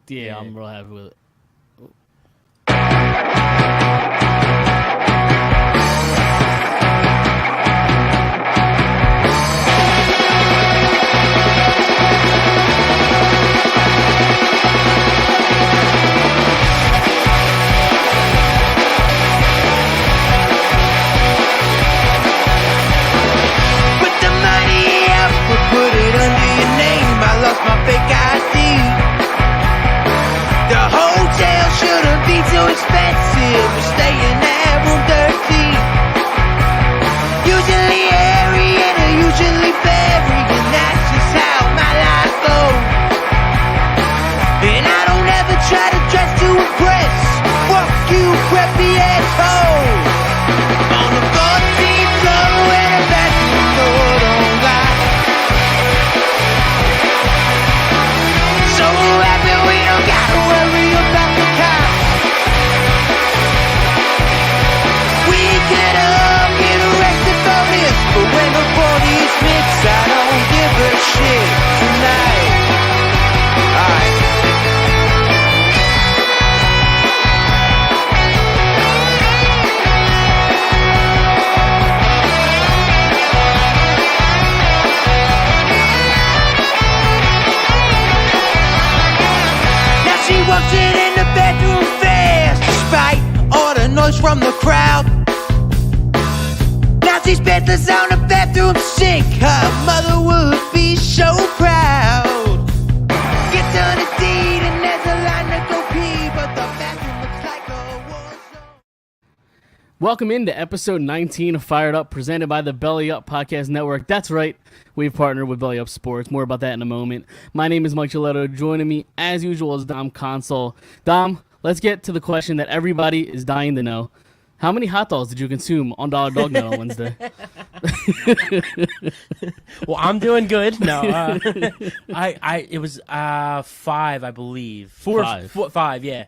Yeah, I'm real happy with it. Put it under your name. I lost my fake ID. The hotel shouldn't be too expensive. We're staying at room 13. Usually airy and usually very, and that's just how my life goes. And I don't ever try to dress to impress. Fuck you, crappy asshole. On the 14th floor where the bathroom door don't lie. So happy we don't gotta worry about the cops. We could all get arrested for this, but when the police mix, I don't give a shit tonight. Alright. She walks in the bedroom fast, despite all the noise from the crowd. Now she's bedless on the bathroom sink. Her mother would be so proud. Gets on a deed and there's a line to go pee, but the bathroom looks like a war zone. Welcome into episode 19 of Phired Up, presented by the Belly Up Podcast Network. That's right, we've partnered with Belly Up Sports. More about that in a moment. My name is Mike Gilletto. Joining me, as usual, is Dom Console. Dom, let's get to the question that everybody is dying to know. How many hot dogs did you consume on Dollar Dog Night on Wednesday? Well, I'm doing good. No, it was 5, I believe. Five, yeah.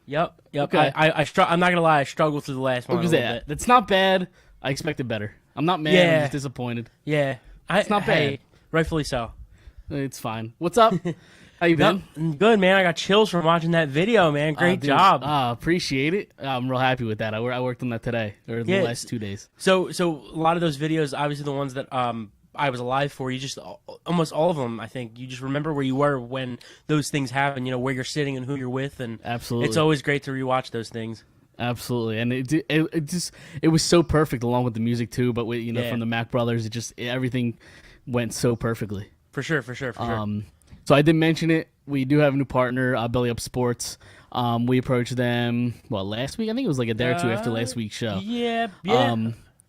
Yep. Okay. I'm not gonna lie, I struggled through the last one a little bit. That's not bad. I expected better. I'm not mad. I'm just disappointed. Yeah, It's not bad. Rightfully so. It's fine. What's up? How you been? Good, man. I got chills from watching that video, man. Great job. Appreciate it. I'm real happy with that. I worked on that today, or the last 2 days. So a lot of those videos, obviously the ones that I was alive for, you just almost all of them, I think, you just remember where you were when those things happen, you know, where you're sitting and who you're with, and absolutely, it's always great to rewatch those things. Absolutely, and it was so perfect along with the music too. But with, from the Mac Brothers, everything went so perfectly. For sure. So I did mention it. We do have a new partner, Belly Up Sports. We approached them last week. I think it was like a day or two after last week's show. Yeah.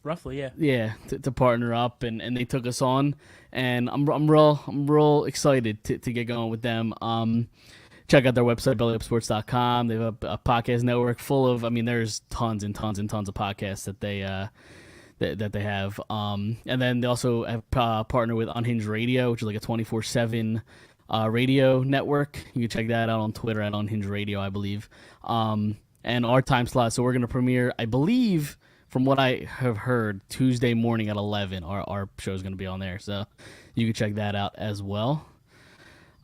Roughly, yeah. Yeah, to partner up, and they took us on, and I'm real excited to get going with them. Check out their website, bellyupsports.com. They have a podcast network full of, there's tons and tons and tons of podcasts that they that they have. And then they also have partnered with Unhinged Radio, which is like a 24/7 radio network. You can check that out on Twitter at Unhinged Radio, I believe. And our time slot, so we're going to premiere, I believe, from what I have heard, Tuesday morning at 11. Our show is going to be on there, so you can check that out as well.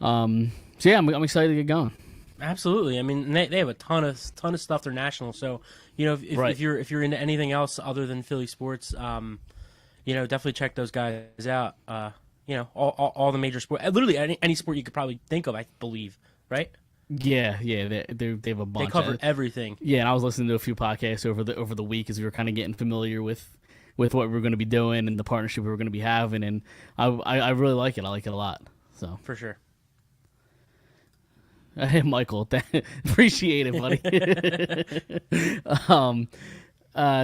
So yeah, I'm excited to get going. Absolutely. They have a ton of stuff. They're national, so if you're into anything else other than Philly sports, definitely check those guys out. All the major sports, literally any sport you could probably think of, I believe, right? Yeah, they have a bunch. They cover everything. Yeah, and I was listening to a few podcasts over the week as we were kind of getting familiar with what we were going to be doing and the partnership we were going to be having, and I really like it. I like it a lot. So for sure. Hey, Michael, appreciate it, buddy.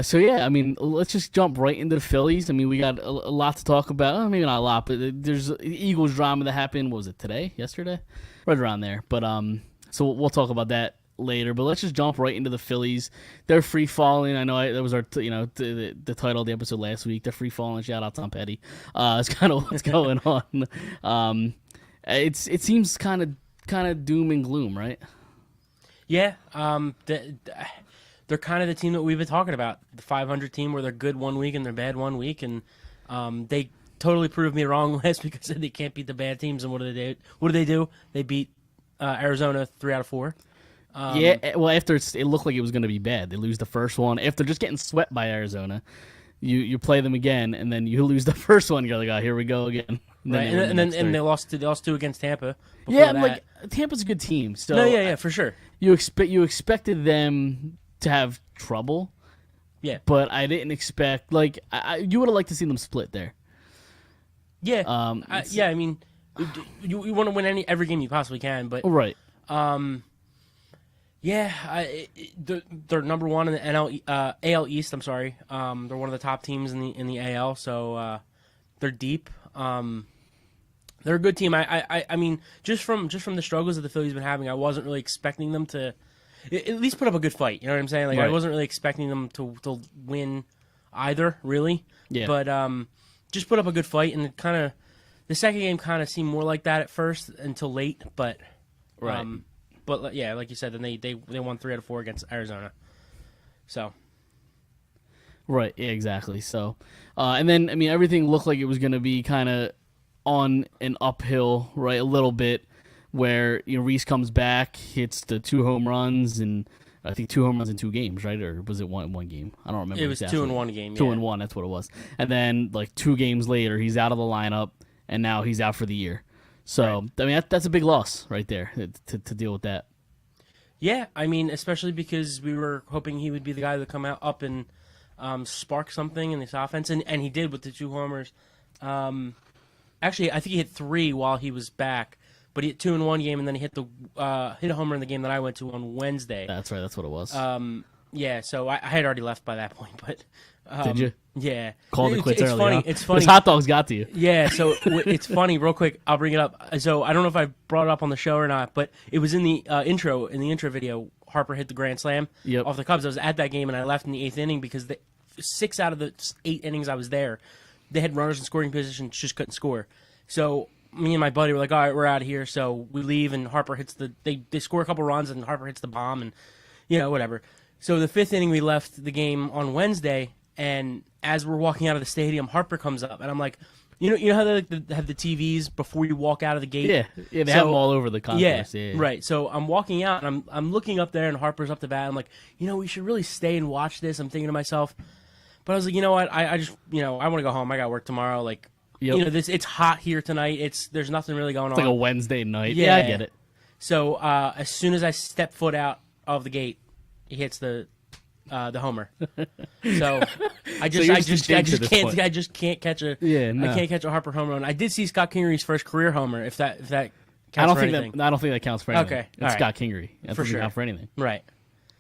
So yeah, let's just jump right into the Phillies. We got a lot to talk about. Maybe not a lot, but there's Eagles drama that happened. What was it, today? Yesterday? Right around there. But so we'll talk about that later. But let's just jump right into the Phillies. They're free falling. I know that was our the title of the episode last week. They're free falling. Shout out Tom Petty. It's kind of what's going on. It seems kind of doom and gloom, right? Yeah. They're kind of the team that we've been talking about, the 500 team where they're good one week and they're bad one week, and they totally proved me wrong last week. I said they can't beat the bad teams, and what do they do? They beat Arizona 3 out of 4. Well, after it looked like it was going to be bad, they lose the first one. After just getting swept by Arizona, you play them again, and then you lose the first one. You're like, oh, here we go again. Right, and then they lost 2 against Tampa. Yeah, that. like Tampa's a good team. So no, yeah, for sure. You expected them to have trouble. Yeah, but I didn't expect you would have liked to see them split there. Yeah, I mean, you want to win every game you possibly can, but right. Yeah, they're number one in the AL East. I'm sorry. They're one of the top teams in the AL, so they're deep. They're a good team. I mean, just from the struggles that the Phillies been having, I wasn't really expecting them to at least put up a good fight. You know what I'm saying? Like, right. I wasn't really expecting them to win either, really. Yeah. But just put up a good fight, and the second game kind of seemed more like that at first until late. But right. But yeah, like you said, then they won 3 out of 4 against Arizona. So. Right. Yeah. Exactly. So, and then I mean, everything looked like it was going to be kind of on an uphill, right, a little bit, where Reese comes back, hits the 2 home runs, and I think 2 home runs in 2 games, right? Or was it one game? I don't remember. It was exactly. 2 in 1 game. 2 in 1. That's what it was. And then 2 games later, he's out of the lineup, and now he's out for the year. So right. I mean, that's a big loss right there to deal with that. Yeah, I mean, especially because we were hoping he would be the guy that come up and spark something in this offense, and he did with the 2 homers. Actually, I think he hit 3 while he was back, but he hit 2 in 1 game, and then he hit a homer in the game that I went to on Wednesday. That's right. That's what it was. Yeah. So I had already left by that point, but did you? Yeah. Called it quits early. Funny. Huh? It's funny. Those hot dogs got to you. Yeah. So it's funny. Real quick, I'll bring it up. So I don't know if I brought it up on the show or not, but it was in the intro. In the intro video, Harper hit the grand slam off the Cubs. I was at that game, and I left in the 8th inning because 6 out of the 8 innings I was there, they had runners in scoring position, just couldn't score. So me and my buddy were like, all right, we're out of here. So we leave, and Harper hits they score a couple runs, and Harper hits the bomb, and whatever. So the 5th inning, we left the game on Wednesday, and as we're walking out of the stadium, Harper comes up, and I'm like, you know how they have the TVs before you walk out of the gate? Yeah, they have them all over the concourse. Yeah, right. So I'm walking out, and I'm looking up there, and Harper's up the bat. I'm like, we should really stay and watch this. I'm thinking to myself, but I was like, you know what? I just, I want to go home. I got work tomorrow. Like, it's hot here tonight. There's nothing really going on. It's like a Wednesday night. Yeah, I get it. So as soon as I step foot out of the gate, he hits the homer. So I just can't catch a I can't catch a Harper home run. I did see Scott Kingery's first career homer. If that counts for anything. I don't think that counts for anything. Okay, it's Scott Kingery. That for doesn't sure. count for anything. Right.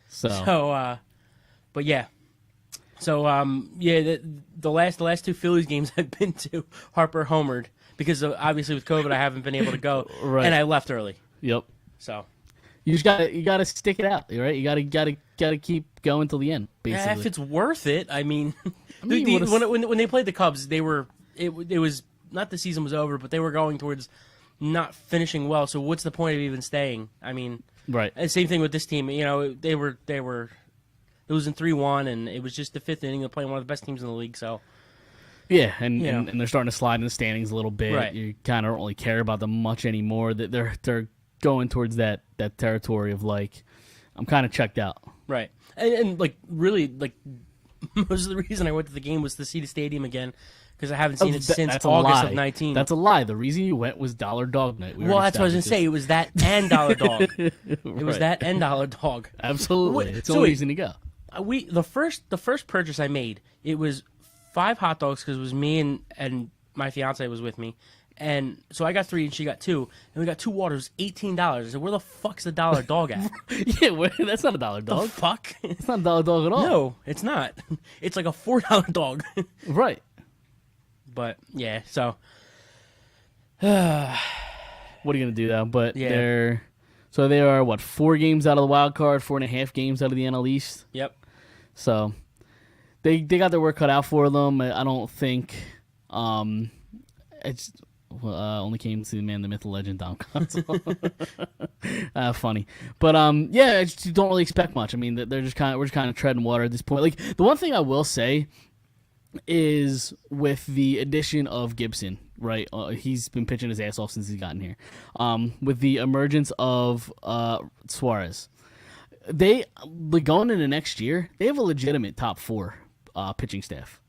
So but yeah. So the last 2 Phillies games I've been to, Harper homered because obviously with COVID I haven't been able to go, right. And I left early. Yep. So you gotta stick it out, right? You gotta keep going till the end. Basically, if it's worth it. I mean, when they played the Cubs, it was not the season was over, but they were going towards not finishing well. So what's the point of even staying? I mean, right. Same thing with this team. They were losing 3-1, and it was just the 5th inning. They're playing one of the best teams in the league. So yeah, and they're starting to slide in the standings a little bit. Right. You kind of don't really care about them much anymore. That they're going towards that territory of like, I'm kind of checked out. Right. And like really, like most of the reason I went to the game was to see the stadium again because I haven't seen it since August of 19. That's a lie. The reason you went was Dollar Dog Night. Well, that's what I was going to say. It was that and Dollar Dog. It was that and Dollar Dog. Absolutely. It's the only reason to go. The first purchase I made, it was 5 hot dogs because it was me and my fiance was with me. And so I got 3 and she got 2, and we got 2 waters, $18. I said, where the fuck's the Dollar Dog at? Yeah, that's not a Dollar Dog. The fuck? It's not a Dollar Dog at all. No, it's not. It's like a $4 dog. Right. But, yeah, so. What are you going to do, though? But yeah. They are, 4 games out of the wild card, 4.5 games out of the NL East? Yep. So they got their work cut out for them. I don't think it's only came to the man, the myth, the legend, Dom Console. Funny, but I just don't really expect much. I mean, we're just kind of treading water at this point. Like the one thing I will say is with the addition of Gibson, right? He's been pitching his ass off since he's gotten here. With the emergence of Suarez, they going into next year, they have a legitimate top 4 pitching staff.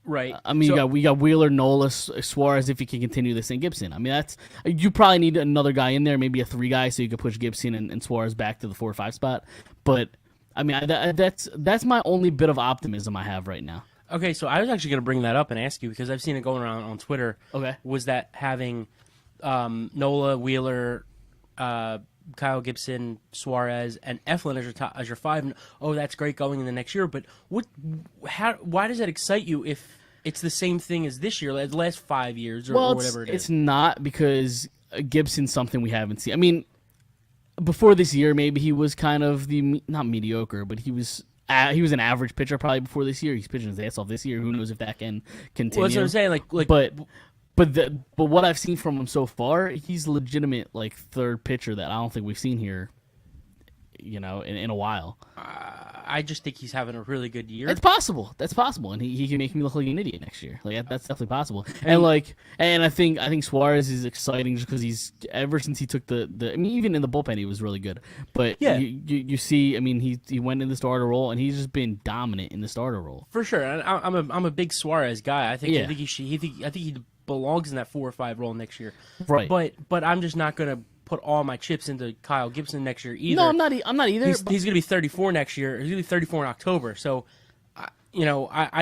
Right. I mean, we got Wheeler, Nola, Suarez. If you can continue this, and Gibson. I mean, you probably need another guy in there, maybe a 3 guy, so you could push Gibson and Suarez back to the 4 or 5 spot. But I mean, that's my only bit of optimism I have right now. Okay, so I was actually going to bring that up and ask you because I've seen it going around on Twitter. Okay. Was that having Nola, Wheeler, Kyle Gibson, Suarez, and Eflin as your 5? Oh, that's great going in the next year. But why does that excite you if it's the same thing as this year, the last 5 years, or whatever it is? It's not, because Gibson's something we haven't seen. I mean, before this year, maybe he was kind of not mediocre, but he was an average pitcher probably before this year. He's pitching his ass off this year. Who knows if that can continue? Well, that's what I'm saying. But what I've seen from him so far, he's a legitimate third pitcher that I don't think we've seen here, in a while. I just think he's having a really good year. It's possible. That's possible, and he can make me look like an idiot next year. That's definitely possible. And I think Suarez is exciting just because he's ever since he took the. I mean, even in the bullpen he was really good. But yeah, you see, I mean, he went in the starter role and he's just been dominant in the starter role for sure. And I'm a big Suarez guy. I think he belongs in that 4 or 5 role next year. Right. But I'm just not gonna put all my chips into Kyle Gibson next year either. No, I'm not either. He's going to be 34 next year. He's going to be 34 in October. So, I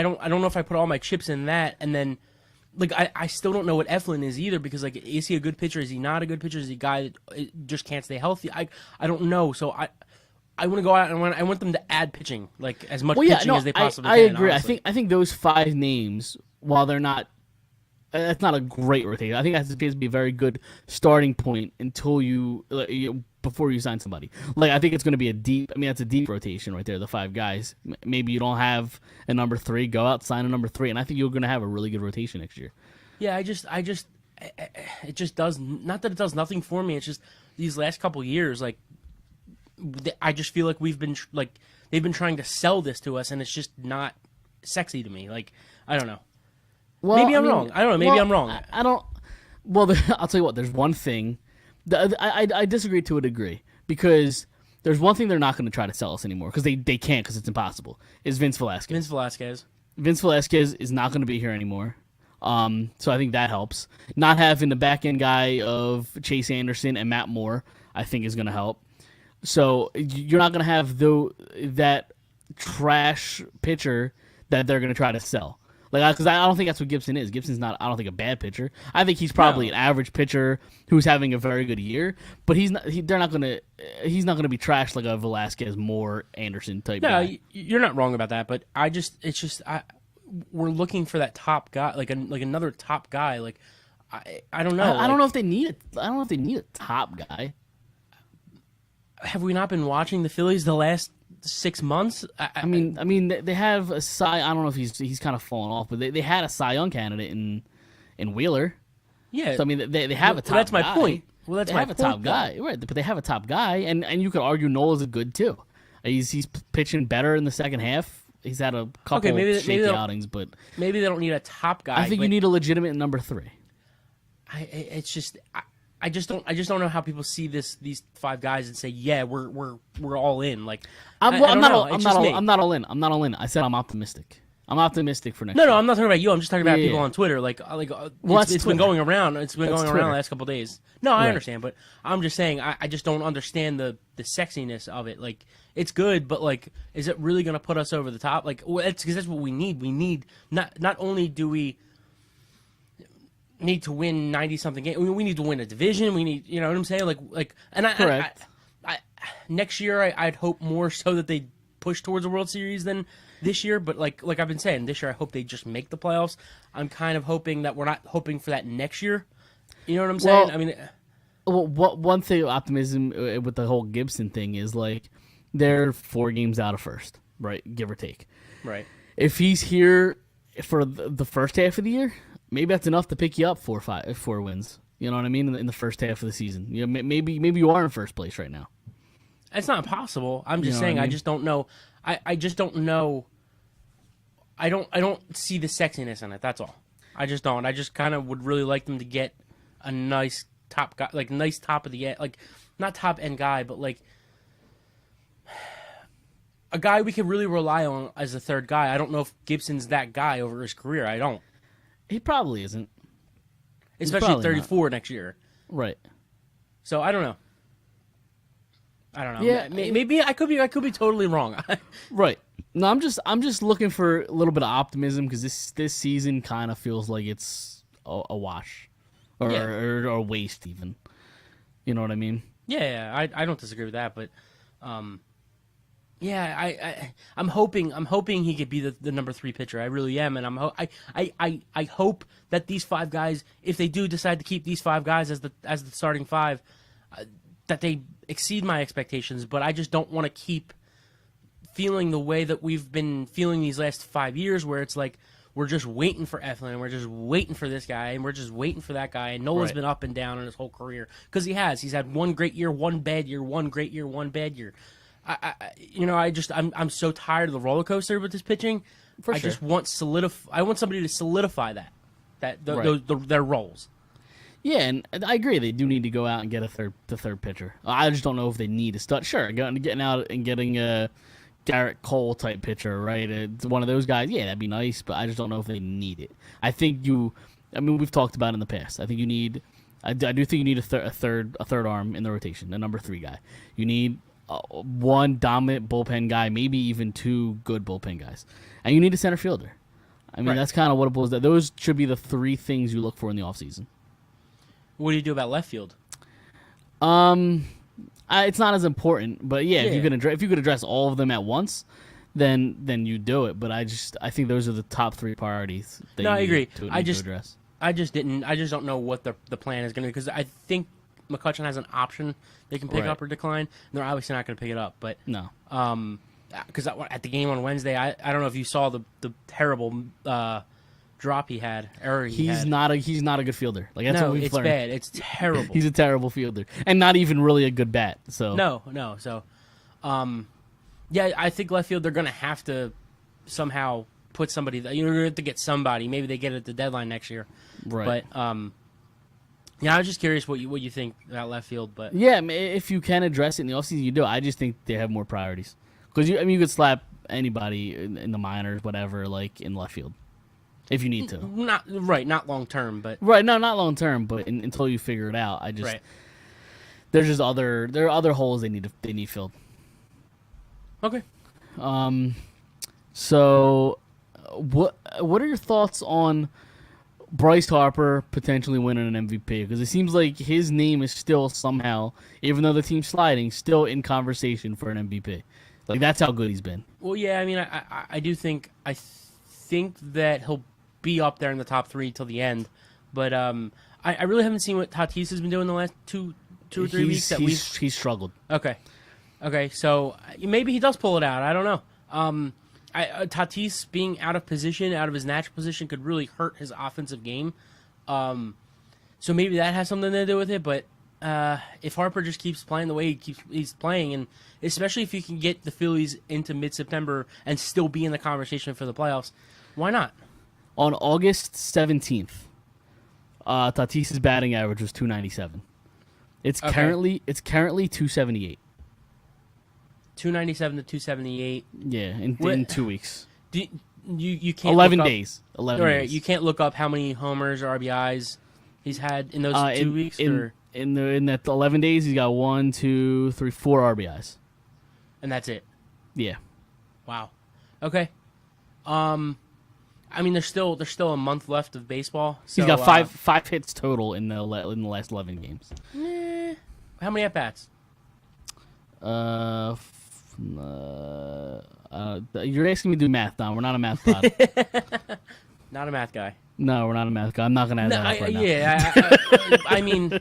don't know if I put all my chips in that, and then, I still don't know what Eflin is either, because is he a good pitcher? Is he not a good pitcher? Is he a guy that just can't stay healthy? I don't know. So I want to go out and I want them to add pitching, as much pitching as they possibly can. I agree. Honestly. I think those 5 names, while they're not. That's not a great rotation. I think that's supposed to be a very good starting point until before you sign somebody. I think it's going to be that's a deep rotation right there, the 5 guys. Maybe you don't have a number 3, go out, sign a number 3, and I think you're going to have a really good rotation next year. Yeah, it just does, not that it does nothing for me. It's just these last couple years, I just feel like they've been trying to sell this to us, and it's just not sexy to me. I don't know. Well, maybe I'm wrong. I don't know. Maybe I'm wrong. I don't. Well, I'll tell you what. There's one thing. I disagree to a degree, because there's one thing they're not going to try to sell us anymore, because they can't, because it's impossible. Is Vince Velasquez. Vince Velasquez is not going to be here anymore. So I think that helps. Not having the back end guy of Chase Anderson and Matt Moore, I think, is going to help. So you're not going to have that trash pitcher that they're going to try to sell. Because I don't think that's what Gibson is. Gibson's not, I don't think, a bad pitcher. I think he's probably an average pitcher who's having a very good year. But he's not going to be trashed like a Velasquez, Moore, Anderson type guy. You're not wrong about that. But we're looking for that top guy, like another top guy. I don't know. I don't know if they need it. I don't know if they need a top guy. Have we not been watching the Phillies the last 6 months? I mean, they have a Cy. I don't know if he's kind of fallen off, but they had a Cy Young candidate in Wheeler. Yeah. So I mean, they have a top. That's guy. my point. Well, that's my point. They have a top guy, right? But they have a top guy, and you could argue Nola's a good too. He's pitching better in the second half. He's had a couple shaky outings, but maybe they don't need a top guy. I think you need a legitimate number 3. I just don't know how people see these 5 guys and say, yeah, we're all in. I'm not all in. I'm not all in. I said I'm optimistic. I'm optimistic for next year. No, I'm not talking about you. I'm just talking about people on Twitter. It's been going around. It's been going around the last couple of days. No, I understand, but I'm just saying I just don't understand the sexiness of it. It's good, but is it really going to put us over the top? Because that's what we need. We need not only do we need to win 90-something games. We need to win a division. We need, you know what I'm saying? Correct. Next year, I'd hope more so that they push towards a World Series than this year. But like I've been saying, this year I hope they just make the playoffs. I'm kind of hoping that we're not hoping for that next year. You know what I'm saying? One thing of optimism with the whole Gibson thing is they're 4 games out of first, right? Give or take. Right. If he's here for the first half of the year, maybe that's enough to pick you up 4 wins. You know what I mean? In the first half of the season, maybe you are in first place right now. It's not possible. I'm just saying. I just don't know. I just don't know. I don't see the sexiness in it. That's all. I just don't. I just kind of would really like them to get a nice top guy, like nice top of the end, like not top end guy, but like a guy we can really rely on as a third guy. I don't know if Gibson's that guy over his career. I don't. He probably isn't. Especially at 34 next year. Right. So I don't know. Yeah, maybe I could be totally wrong. Right. No, I'm just looking for a little bit of optimism because this season kind of feels like it's a wash, or a waste even. You know what I mean? Yeah, I don't disagree with that, but yeah, I'm hoping he could be the number 3 pitcher. I really am, and I hope that these 5 guys, if they do decide to keep these 5 guys as the starting 5, that they exceed my expectations. But I just don't want to keep feeling the way that we've been feeling these last 5 years, where it's like we're just waiting for Eflin, and we're just waiting for this guy, and we're just waiting for that guy. And Nola's been up and down in his whole career because he's had one great year, one bad year, one great year, one bad year. I'm so tired of the roller coaster with this pitching. I just want I want somebody to solidify their roles. Yeah, and I agree. They do need to go out and get the third pitcher. I just don't know if they need to start. Sure, getting out and getting a Garrett Cole type pitcher, right? It's one of those guys. Yeah, that'd be nice, but I just don't know if they need it. I think we've talked about it in the past. I think you need. I do think you need a third arm in the rotation, a number 3 guy. You need one dominant bullpen guy, maybe even 2 good bullpen guys, and you need a center fielder. I mean, that's kind of what it boils down. Those should be the 3 things you look for in the offseason. What do you do about left field? It's not as important, but yeah. If you could address all of them at once, then you do it. But I think those are the top 3 priorities. I agree. To address. I just don't know what the plan is going to be, because I think McCutchen has an option they can pick up or decline. They're obviously not going to pick it up, but no. Because at the game on Wednesday, I don't know if you saw the terrible drop he had. He's not a good fielder. Like that's what we've learned. It's bad. It's terrible. He's a terrible fielder, and not even really a good bat. So no. So, yeah, I think left field they're going to have to somehow put somebody. You're going to have to get somebody. Maybe they get it at the deadline next year. Right. But yeah, I was just curious what you think about left field. But yeah, if you can address it in the offseason, you do. I just think they have more priorities because you could slap anybody in the minors, whatever, like in left field. If you need to. Not long term, but not long term, but until you figure it out, there's just there are other holes they need filled. Okay. So what are your thoughts on Bryce Harper potentially winning an MVP? Because it seems like his name is still somehow, even though the team's sliding, still in conversation for an MVP. Like that's how good he's been. Well, yeah, I mean, I do think that he'll be up there in the top 3 till the end, but I really haven't seen what Tatis has been doing the last two or 3 weeks. He's struggled. Okay, so maybe he does pull it out. I don't know. Tatis being out of his natural position, could really hurt his offensive game. So maybe that has something to do with it. But if Harper just keeps playing the way he's playing, and especially if you can get the Phillies into mid-September and still be in the conversation for the playoffs, why not? On August 17th, Tatis's batting average was .297. It's currently 278. 297 to 278. Yeah, in 2 weeks. You can't 11 days. 11 days. You can't look up how many homers or RBIs he's had in those 2 weeks. In that 11 days, he's got 1, 2, 3, 4 RBIs, and that's it. Yeah. Wow. Okay. I mean, there's still a month left of baseball. So, he's got five hits total in the last 11 games. How many at bats? You're asking me to do math, Don. We're not a math pod. Not a math guy. No, we're not a math guy. I'm not going to add that up right now. Yeah, I mean,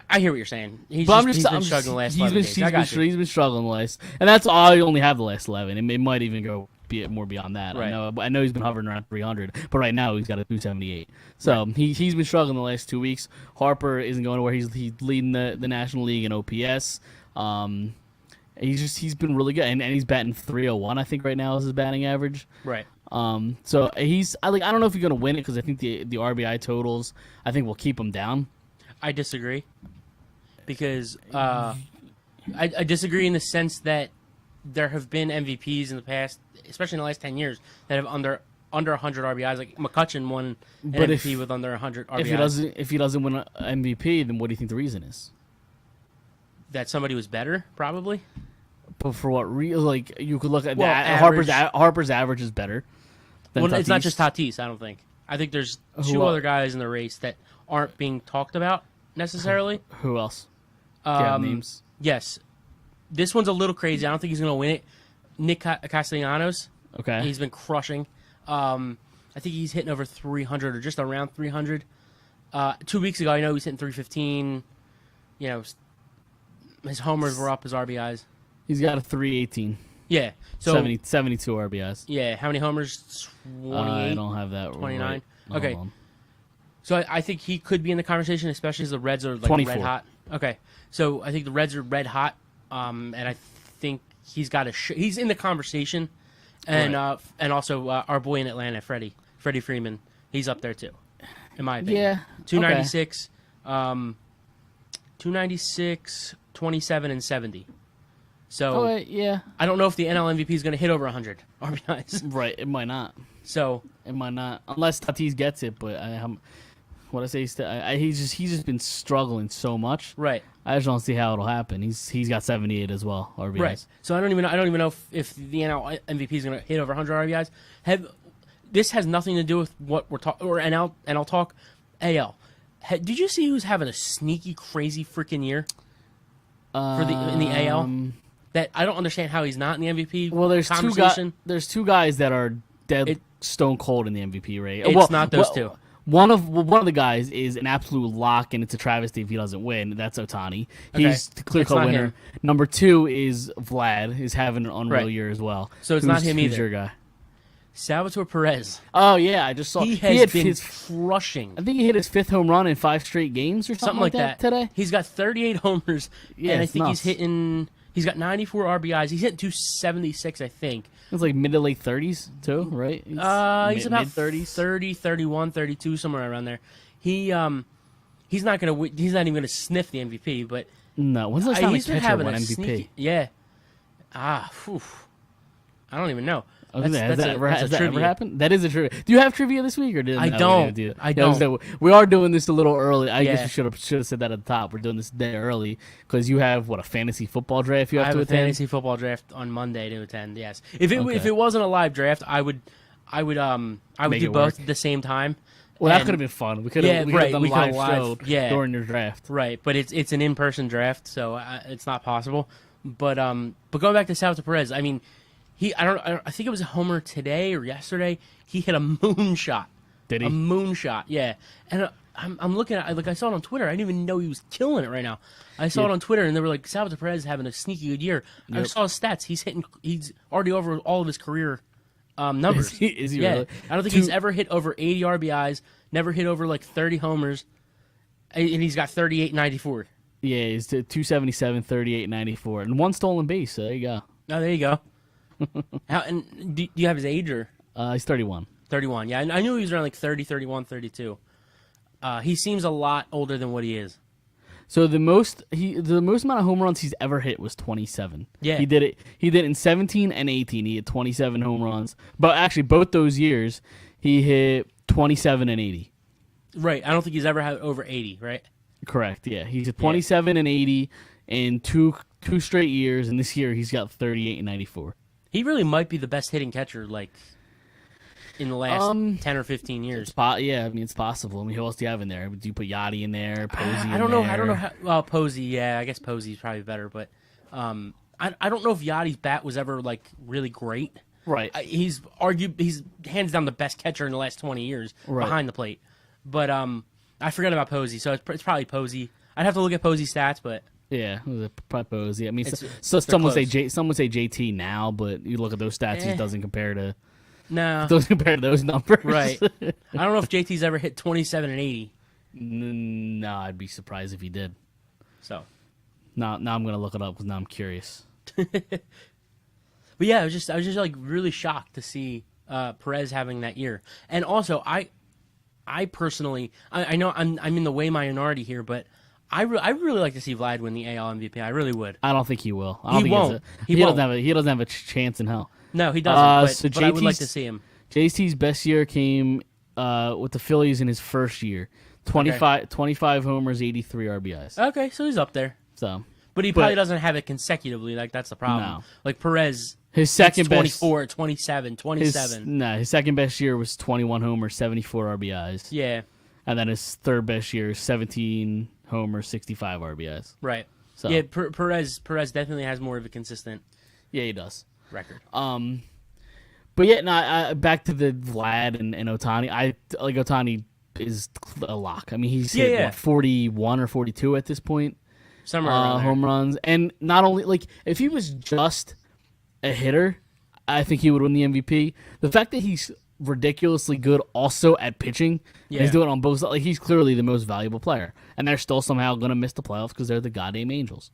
I hear what you're saying. He's been struggling the last 11 days. He's been struggling the last, and that's all. I only have the last 11. It might even go more beyond that. Right. I know he's been hovering around 300, but right now he's got a 278. So he's been struggling the last 2 weeks. Harper isn't going anywhere. He's leading the National League in OPS. He's been really good, and he's batting .301. I think right now is his batting average. Right. So I don't know if he's gonna win it because I think the RBI totals I think will keep him down. I disagree because I disagree in the sense that there have been MVPs in the past, especially in the last 10 years, that have under 100 RBIs. Like McCutcheon won an MVP with under 100 RBIs. If he doesn't win an MVP, then what do you think the reason is? That somebody was better, probably. But for what reason? Like you could look at average. Harper's average is better. Well, it's not just Tatis. I don't think. I think there's two other guys in the race that aren't being talked about necessarily. Who else? Do you have names? Yes. This one's a little crazy. I don't think he's going to win it. Nick Castellanos. Okay. He's been crushing. I think he's hitting over 300 or just around 300. 2 weeks ago, I know he's hitting 315. You know, his homers were up, his RBIs. He's got a 318. Yeah. So 72 RBIs. Yeah. How many homers? 28? I don't have that. 29? Right. Okay. So I think he could be in the conversation, especially as the Reds are like 24. red hot. Okay. So I think the Reds are red hot, and I think he's got he's in the conversation, and and also our boy in Atlanta, Freddie Freeman, he's up there too, in my opinion. Yeah. 296, 296, 27, and 70. So yeah. I don't know if the NL MVP is going to hit over 100 RBIs. Right. It might not. So it might not, unless Tatis gets it. But what I say is he's just been struggling so much. Right. I just don't see how it'll happen. He's got 78 as well RBIs. Right. So I don't even know if the NL MVP is going to hit over 100 RBIs. This has nothing to do with what we're talking or NL talk. AL. Did you see who's having a sneaky, crazy freaking year in the AL? That I don't understand how he's not in the MVP. Well, there's conversation. There's two guys that are dead stone cold in the MVP rate. It's not those two. One of the guys is an absolute lock, and it's a travesty if he doesn't win. That's Ohtani. He's the clear-cut winner. Him. Number 2 is Vlad. Is having an unreal year as well. So it's not him either. Who's your guy? Salvatore Perez. Oh yeah, I just saw he has been crushing. I think he hit his 5th home run in 5 straight games or something like that today. He's got 38 homers, and I think nuts. He's got 94 RBIs. He's hitting 276, I think. It's like mid to late 30s too, right? He's about mid-30s, 30, 31, 32, somewhere around there. He's not even gonna sniff the MVP, but no. When's the last time a catcher won MVP? Sneaky, yeah. I don't even know. Has that ever happened? That is a trivia. Do you have trivia this week, or did I don't? I don't. We are doing this a little early. I guess we should have said that at the top. We're doing this a day early because you have a fantasy football draft you have to attend. I have a fantasy football draft on Monday to attend. Yes. If it wasn't a live draft, I would do both at the same time. Well, that could have been fun. We could have done a live show during your draft. Right, but it's an in-person draft, so it's not possible. But going back to Salvatore Perez, I mean. I think it was a homer today or yesterday. He hit a moonshot. Did he? A moonshot, yeah. And I'm looking at I saw it on Twitter. I didn't even know he was killing it right now. I saw it on Twitter, and they were like, Salvatore Perez is having a sneaky good year. I saw his stats. He's already over all of his career numbers. Is he really? I don't think he's ever hit over 80 RBIs, never hit over 30 homers, and he's got 38 94. Yeah, he's 277, 38, 94, and 1 stolen base. So there you go. Oh, there you go. And do you have his age or? He's 31. 31, yeah. I knew he was around 30, 31, 32. He seems a lot older than what he is. So the most amount of home runs he's ever hit was 27. Yeah. He did it in 17 and 18. He hit 27 home runs. But actually both those years he hit 27 and 80. Right. I don't think he's ever had over 80, right? Correct. Yeah. He's at 27 and 80 in two straight years, and this year he's got 38 and 94. He really might be the best hitting catcher, in the last 10 or 15 years. Yeah, I mean, it's possible. I mean, who else do you have in there? Do you put Yachty in there, Posey I don't know how... Well, Posey, yeah. I guess Posey's probably better, but I don't know if Yachty's bat was ever, really great. Right. He's hands down the best catcher in the last 20 years behind the plate. But I forgot about Posey, so it's probably Posey. I'd have to look at Posey's stats, but... Yeah, probably Posey. I mean, some would say JT now, but you look at those stats, he doesn't compare to. No, doesn't compare to those numbers. Right. I don't know if JT's ever hit 27 and 80. No, I'd be surprised if he did. So, now I'm gonna look it up because now I'm curious. But yeah, I was just really shocked to see Perez having that year. And also, I personally, I know I'm in the way minority here, but I really like to see Vlad win the AL MVP. I really would. I don't think he will. I don't He think won't. He He won't. doesn't have a chance in hell. No, he doesn't. So But I would like JT's to see him. JT's best year came with the Phillies in his first year. 25 homers, 83 RBIs. Okay, so he's up there. So, But he probably doesn't have it consecutively. Like, that's the problem. No. Like, Perez, his second best 24, 27, 27. his second best year was 21 homers, 74 RBIs. Yeah, And then his third best year, 17 homers, 65 RBIs. right. So Yeah, Perez definitely has more of a consistent yeah, he does. record. But yeah, no, back to the Vlad and Otani. I like Otani is a lock. I mean, he's hit, Yeah. what, 41 or 42 at this point. Somewhere around there. Home runs. And not only, like, if he was just a hitter, I think he would win the MVP. The fact that he's ridiculously good also at pitching, and he's doing it on both sides, like, he's clearly the most valuable player. And they're still somehow going to miss the playoffs because they're the goddamn Angels.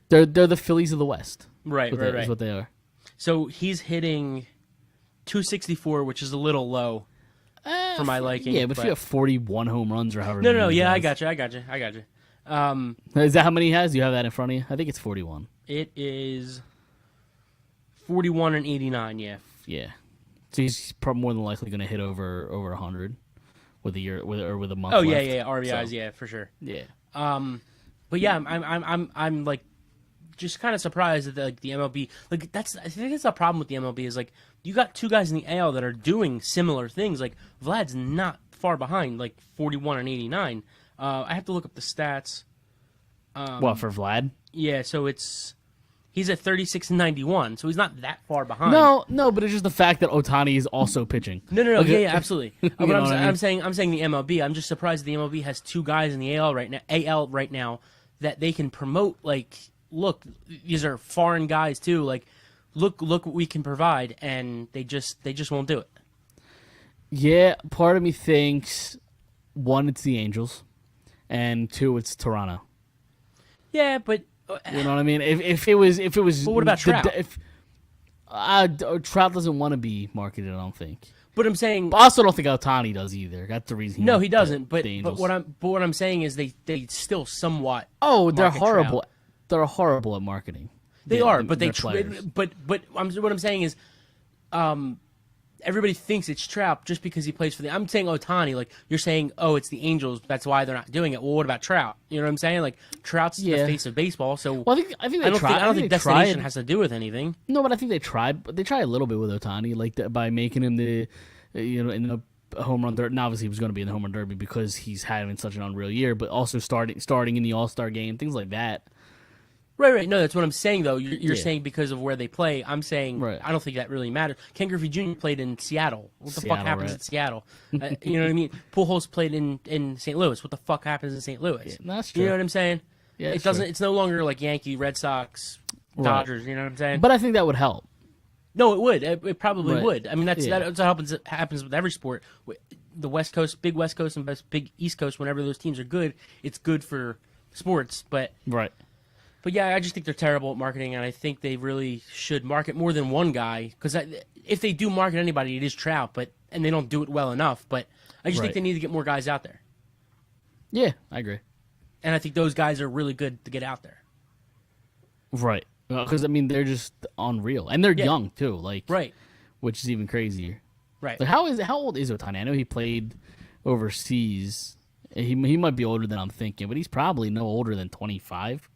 they're the Phillies of the West. Right, Is right. what they are. So he's hitting 264, which is a little low for my liking. Yeah, but if you have 41 home runs or however No, many he yeah, I has. got you. Is that how many he has? Do you have that in front of you? I think it's 41. It is 41 and 89, yeah. Yeah. So he's probably more than likely going to hit over 100 with a year with a month Oh, left. yeah, RBIs, So, yeah, for sure. Yeah. But yeah, I'm like just kind of surprised that the MLB, like, I think that's the problem with the MLB is, like, you got two guys in the AL that are doing similar things. Like, Vlad's not far behind, like 41 and 89. I have to look up the stats. What, for Vlad? Yeah, so he's at 36 and 91, so he's not that far behind. No, but it's just the fact that Otani is also pitching. No, Like, yeah, absolutely. But know what I mean? I'm saying the MLB. I'm just surprised the MLB has two guys in the AL right now that they can promote. Like, look, these are foreign guys too. Like, look what we can provide, and they just won't do it. Yeah, part of me thinks, one, it's the Angels, and two, it's Toronto. Yeah, but You know what I mean? If it was, But what about Trout? Trout doesn't want to be marketed, I don't think. But I'm saying, But I also don't think Otani does either. That's the reason. no, he doesn't. But the Angels. what I'm saying is they still somewhat. Oh, they're market horrible. Trout. They're horrible at marketing. They are, but their players. but what I'm saying is, everybody thinks it's Trout just because he plays for the. I'm saying Otani, like you're saying, oh, it's the Angels. That's why they're not doing it. Well, what about Trout? You know what I'm saying? Like Trout's the Yeah. face of baseball. So Well, I think they tried. I don't think they destination tried. has to do with anything. No, but I think they tried. But they tried a little bit with Otani, like by making him the, in the home run derby. And obviously, he was going to be in the home run derby because he's having such an unreal year. But also starting in the All-Star game, things like that. Right. No, that's what I'm saying though. You're Yeah. saying because of where they play. I'm saying Right. I don't think that really matters. Ken Griffey Jr. played in Seattle. What the fuck Seattle, happens right. in Seattle? You know what I mean? Pujols played in St. Louis. What the fuck happens in St. Louis? Yeah, that's You know true. what I'm saying? Yeah, it it's doesn't. true. It's no longer like Yankee, Red Sox, Right. Dodgers. You know what I'm saying? But I think that would help. No, it would. It probably Right. would. I mean, that's Yeah. what happens with every sport. The West Coast, big West Coast, and big East Coast. Whenever those teams are good, it's good for sports. But yeah, I just think they're terrible at marketing, and I think they really should market more than one guy. Because if they do market anybody, it is Trout. And they don't do it well enough. But I just think Right. they need to get more guys out there. Yeah, I agree. And I think those guys are really good to get out there. Right. Because, I mean, they're just unreal. And they're Yeah. young, too. Like, Right. which is even crazier. Right. Like, how old is Otani? I know he played overseas. He might be older than I'm thinking, but he's probably no older than 25.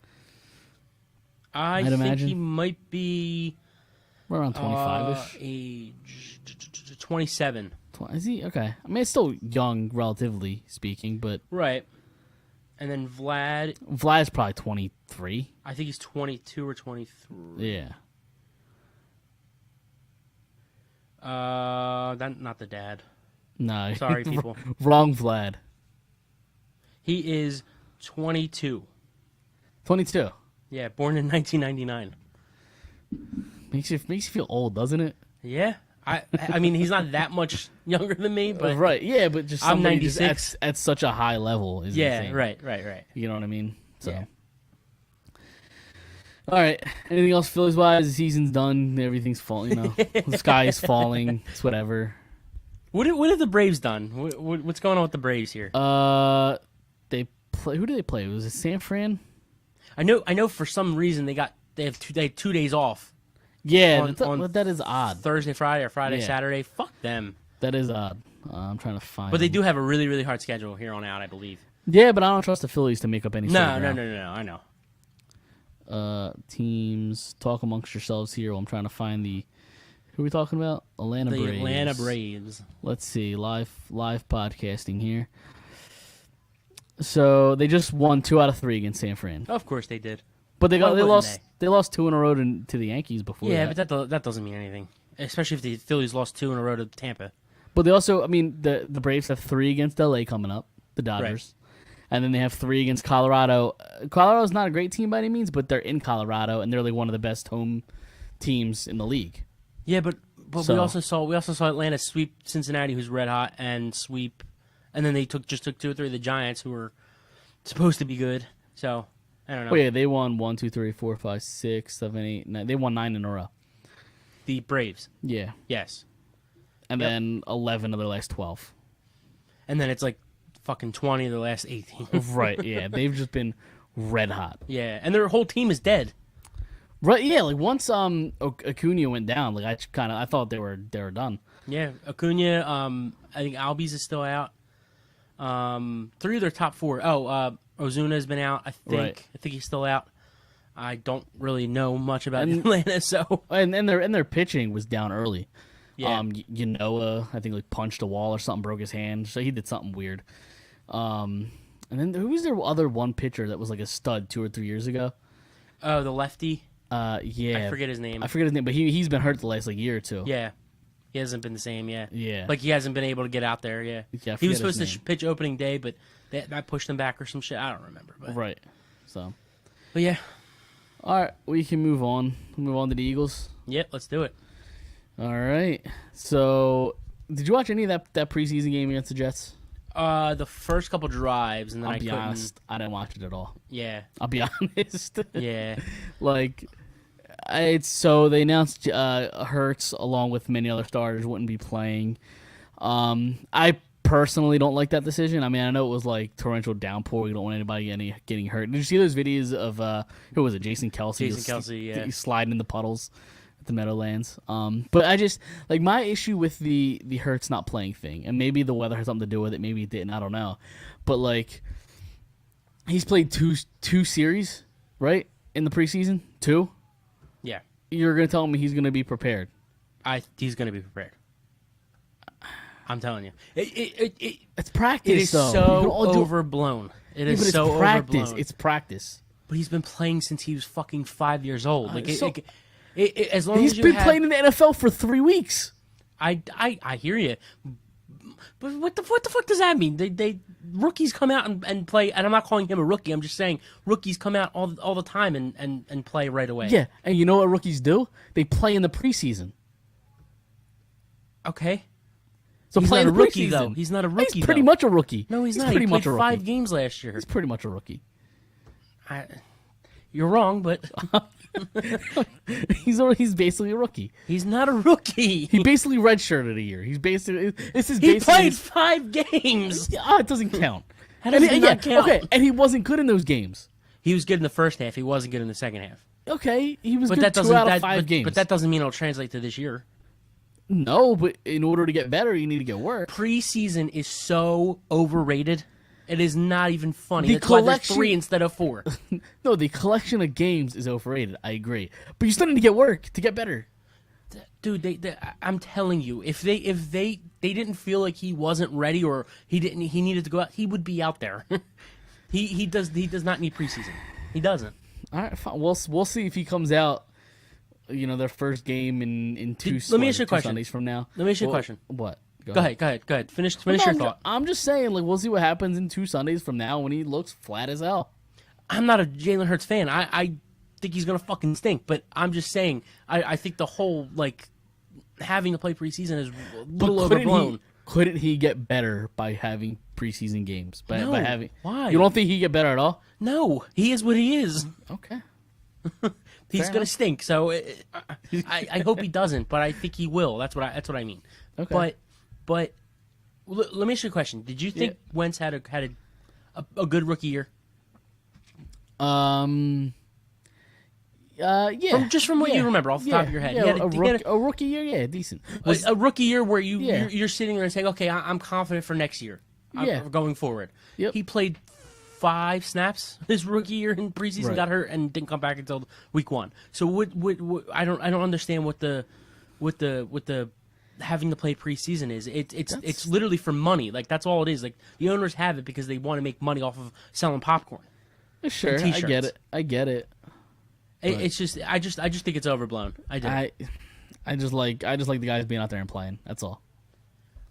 I I'd think imagine. he might be Around 25-ish. age 27. Is he? Okay. I mean, it's still young, relatively speaking, but Right. And then Vlad's probably 23. I think he's 22 or 23. Yeah. Not the dad. No. Sorry, people. Wrong Vlad. He is 22. 22. Yeah, born in 1999. Makes you feel old, doesn't it? Yeah. I mean, he's not that much younger than me, but Right. Yeah, but just I'm somebody just 96. at such a high level is yeah, insane. right. You know what I mean? So. Yeah. All right. Anything else Phillies wise? The season's done. Everything's falling. The sky is falling. It's whatever. What have the Braves done? What's going on with the Braves here? They play. Who do they play? Was it San Fran? I know. For some reason they had 2 days off. Yeah, that is odd. Thursday, Friday, or Friday, Yeah. Saturday. Fuck them. That is odd. I'm trying to find. But they do have a really, really hard schedule here on out, I believe. Yeah, but I don't trust the Phillies to make up any. No. I know. Teams, talk amongst yourselves here. While I'm trying to find the. Who are we talking about? Atlanta Braves. Atlanta Braves. Let's see, live podcasting here. So they just won 2 out of 3 against San Fran. Of course they did. But they Why lost. wouldn't They lost 2 in a row to the Yankees before. Yeah, that. but that doesn't mean anything. Especially if the Phillies lost 2 in a row to Tampa. But they also, I mean, the Braves have 3 against LA coming up, the Dodgers, and then they have 3 against Colorado. Colorado's not a great team by any means, but they're in Colorado and they're like one of the best home teams in the league. Yeah, but we also saw Atlanta sweep Cincinnati, who's red hot, and then they took 2 or 3 of the Giants, who were supposed to be good. So I don't know. Oh yeah, they won 1, 2, 3, 4, 5, 6, 7, 8, 9. They won 9 in a row. The Braves. Yeah, Yes. and then 11 of their last 12. And then it's like fucking 20 of the last 18. Right? Yeah, they've just been red hot. Yeah, and their whole team is dead. Right? Yeah, like once Acuna went down, like I thought they were done. Yeah, Acuna. I think Albies is still out. 3 of their top 4. Ozuna has been out. I think. Right. I think he's still out. I don't really know much about Atlanta, so. And their pitching was down early. Yeah. Yanoa, I think, like punched a wall or something, broke his hand, so he did something weird. And then who was their other one pitcher that was like a stud 2 or 3 years ago? Oh, the lefty. Yeah, I forget his name. But he's been hurt the last like year or two. Yeah, he hasn't been the same. Yeah. Yeah. Like he hasn't been able to get out there. Yeah. Yeah, I he was forget supposed his to name. pitch opening day, but that pushed him back or some shit. I don't remember. But. Right. So. But yeah. All right, we can move on. Move on to the Eagles. Yep. Let's do it. All right. So, did you watch any of that preseason game against the Jets? The first couple drives, and then I'll be couldn't. honest, I didn't watch it at all. Yeah. I'll be honest. Yeah. Like, so they announced Hurts along with many other starters wouldn't be playing. I personally don't like that decision. I mean, I know it was like torrential downpour. You don't want anybody getting hurt. Did you see those videos of who was it? Jason Kelsey. Jason Kelsey, yeah. He's sliding in the puddles at the Meadowlands. But I just like my issue with the Hurts not playing thing, and maybe the weather has something to do with it. Maybe it didn't. I don't know. But like, he's played two series, right, in the preseason. 2. Yeah. You're gonna tell me he's gonna be prepared? He's going to be prepared. I'm telling you, It's practice. it is though. so overblown. It is but so it's practice. overblown. It's practice. But he's been playing since he was fucking 5 years old. Like so- as long He's as you been have, playing in the NFL for 3 weeks. I hear you. But what the fuck does that mean? They rookies come out and play, and I'm not calling him a rookie. I'm just saying rookies come out all the time and play right away. Yeah, and you know what rookies do? They play in the preseason. Okay. So He's play not in a the rookie, preseason. though. He's not a rookie, He's pretty though. much a rookie. No, he's not. Pretty He much played a rookie. 5 games last year. He's pretty much a rookie. You're wrong, but He's basically a rookie. he's not a rookie. He basically redshirted a year. He's basically this is He basically played 5 games. It doesn't count. How does it not count? Okay, and he wasn't good in those games. He was good in the first half. He wasn't good in the second half. Okay, he was But good that 2 doesn't. out of 5 but, games. but that doesn't mean it'll translate to this year. No, but in order to get better, you need to get work. Preseason is so overrated. It is not even funny. The That's why there's collection- 3 instead of 4. No, the collection of games is overrated. I agree, but you still need to get work to get better. Dude, I'm telling you, if they didn't feel like he wasn't ready or he needed to go out, he would be out there. he does not need preseason. He doesn't. All right, fine. We'll see if he comes out. You know, their first game in two. Let me ask you a two question. Sundays from now. Let me ask you a question. What? Go ahead. Finish No, your thought. I'm just saying, like, we'll see what happens in 2 Sundays from now when he looks flat as hell. I'm not a Jalen Hurts fan. I think he's gonna fucking stink. But I'm just saying, I think the whole like having to play preseason is a little overblown. Couldn't he get better by having preseason games? By having why? You don't think he get better at all? No, he is what he is. Okay. He's going to stink. So I hope he doesn't, but I think he will. That's what I mean. Okay. But let me ask you a question. Did you think Wentz had a good rookie year? Yeah. From what you remember off the top of your head. Yeah, a rookie year, yeah, decent. A rookie year where you're sitting there and saying, okay, I'm confident for next year. Going forward. Yep. He played 5 snaps his rookie year in preseason, got hurt, and didn't come back until week 1. So what I don't understand what the having to play preseason is. It's literally for money. Like, that's all it is. Like, the owners have it because they want to make money off of selling popcorn. Sure, I get it. It's just I just think it's overblown. I just like the guys being out there and playing. That's all.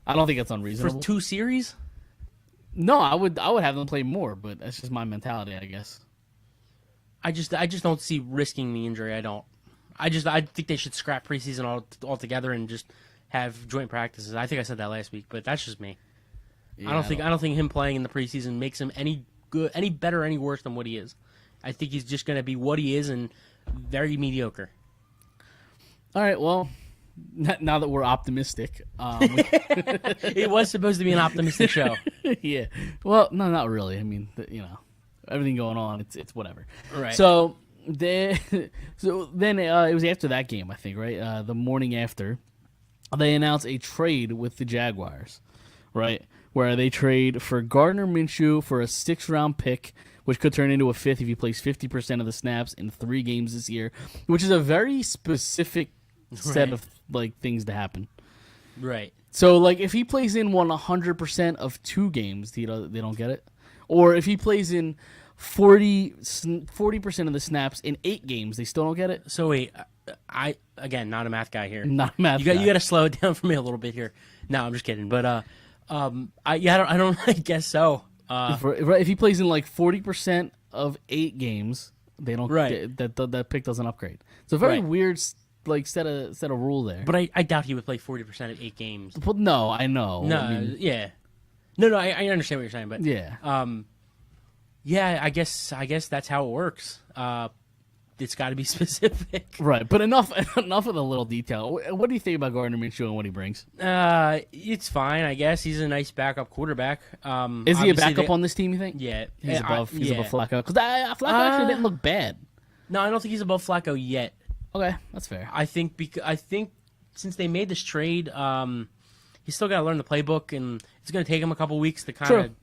I don't think it's unreasonable. For 2 series? No, I would have them play more, but that's just my mentality, I guess. I just don't see risking the injury. I think they should scrap preseason altogether and just have joint practices. I think I said that last week, but that's just me. Yeah, I don't think him playing in the preseason makes him any good, any better, any worse than what he is. I think he's just going to be what he is and very mediocre. All right, well, now that we're optimistic. It was supposed to be an optimistic show. Yeah. Well, no, not really. I mean, everything going on, it's whatever. Right. So then it was after that game, I think, right? The morning after, they announced a trade with the Jaguars, right? Where they trade for Gardner Minshew for a 6th-round pick, which could turn into a 5th if he plays 50% of the snaps in 3 games this year, which is a very specific set of things to happen. Right. So if he plays in 100% of 2 games, they don't get it. Or if he plays in 40% of the snaps in 8 games, they still don't get it. So wait, again, not a math guy here. Not a math guy. You got to slow it down for me a little bit here. No, I'm just kidding. But I don't I guess so. If he plays in 40% of 8 games, they don't that pick doesn't upgrade. It's a very weird set of rule there. But I doubt he would play 40% of 8 games. Well, no, I know. No, I mean, yeah. No, I understand what you're saying, but yeah. Yeah, I guess that's how it works. It's got to be specific, right? But enough of the little detail. What do you think about Gardner Minshew and what he brings? It's fine, I guess. He's a nice backup quarterback. Is he a backup on this team? You think? Yeah, he's above Flacco. Because Flacco actually didn't look bad. No, I don't think he's above Flacco yet. Okay, that's fair. I think since they made this trade, he's still got to learn the playbook, and it's going to take him a couple weeks to kind of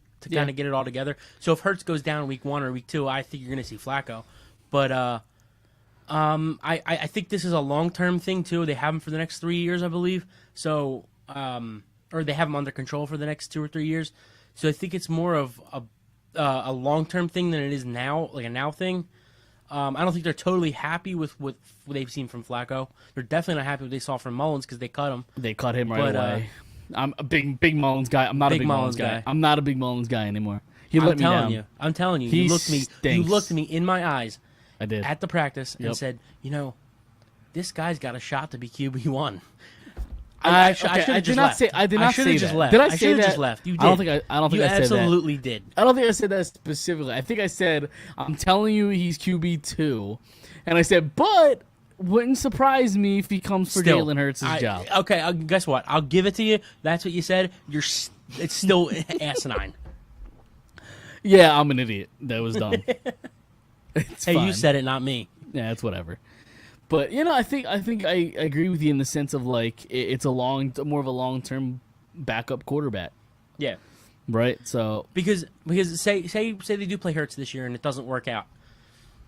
get it all together. So if Hurts goes down week 1 or week 2, I think you're going to see Flacco. But I think this is a long-term thing too. They have him for the next 3 years, I believe. So or they have him under control for the next 2 or 3 years. So I think it's more of a long-term thing than it is now, like a now thing. I don't think they're totally happy with what they've seen from Flacco. They're definitely not happy with what they saw from Mullins because they cut him. They cut him right away. I'm a big Mullins guy. I'm not a big Mullins guy. I'm not a big Mullins guy anymore. He let me down. I'm telling you. He You looked me in my eyes. I did. At the practice and said, this guy's got a shot to be QB1. I should have just left. I did not say that. Left. Did I say that? Just left. You did. I don't think I said that. You absolutely did. I don't think I said that specifically. I think I said, I'm telling you he's QB2. And I said, but wouldn't surprise me if he comes for Jalen Hurts' job. Okay, guess what? I'll give it to you. That's what you said. It's still asinine. Yeah, I'm an idiot. That was dumb. It's hey, fine. You said it, not me. Yeah, it's whatever. But I think I agree with you in the sense of it's more of a long-term backup quarterback. Yeah. Right. So because say they do play Hurts this year and it doesn't work out.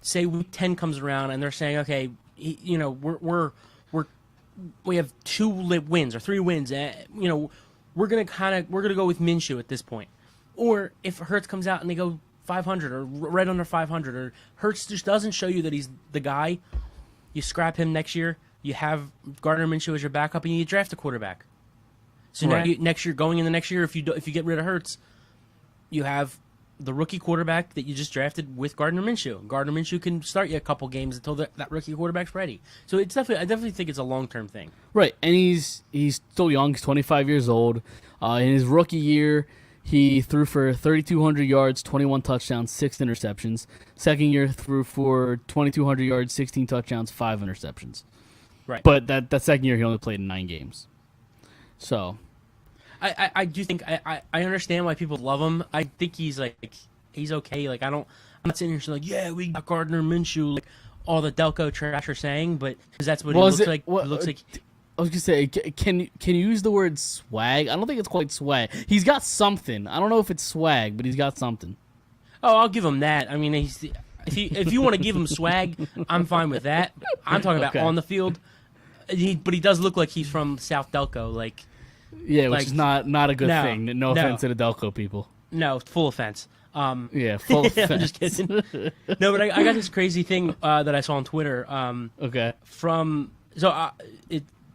Say week 10 comes around and they're saying, okay, we have 2 wins or 3 wins. We're gonna go with Minshew at this point. Or if Hurts comes out and they go 500 or right under 500, or Hurts just doesn't show you that he's the guy, you scrap him next year. You have Gardner Minshew as your backup, and you draft a quarterback. So now next year, going in the next year, if you get rid of Hurts, you have the rookie quarterback that you just drafted with Gardner Minshew. Gardner Minshew can start you a couple games until that rookie quarterback's ready. So I definitely think it's a long-term thing. Right, and he's still young. He's 25 years old. In his rookie year, He threw for 3,200 yards, 21 touchdowns, 6 interceptions. Second year threw for 2,200 yards, 16 touchdowns, 5 interceptions. Right. But that second year he only played in 9 games. So I do think I understand why people love him. I think he's okay. Like I'm not sitting here saying like, yeah, we got Gardner Minshew, like all the Delco trash are saying, but because that's what he looks like. It looks like. I was gonna say, can you use the word swag? I don't think it's quite swag. He's got something. I don't know if it's swag, but he's got something. Oh, I'll give him that. I mean, if you want to give him swag, I'm fine with that. I'm talking about on the field. But he does look like he's from South Delco, like. Yeah, which is not a good thing. No offense to the Delco people. No, full offense. Yeah, full offense. I'm just kidding. No, but I got this crazy thing that I saw on Twitter. Okay.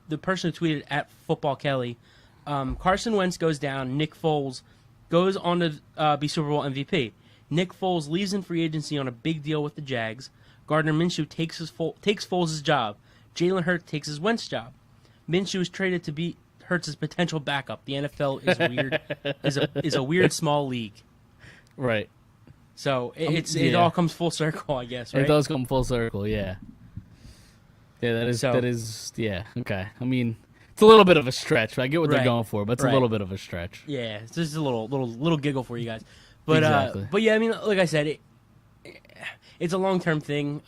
The person who tweeted at Football Kelly, Carson Wentz goes down. Nick Foles goes on to be Super Bowl MVP. Nick Foles leaves in free agency on a big deal with the Jags. Gardner Minshew takes Foles' job. Jalen Hurts takes his Wentz job. Minshew is traded to be Hurts' potential backup. The NFL is weird. is a weird small league. Right. So it all comes full circle, I guess. Right? It does come full circle. Yeah. Yeah, that is yeah, okay. I mean, it's a little bit of a stretch. I get what they're going for, but it's a little bit of a stretch. Yeah, it's just a little giggle for you guys. But exactly. But yeah, I mean, like I said, it's a long-term thing.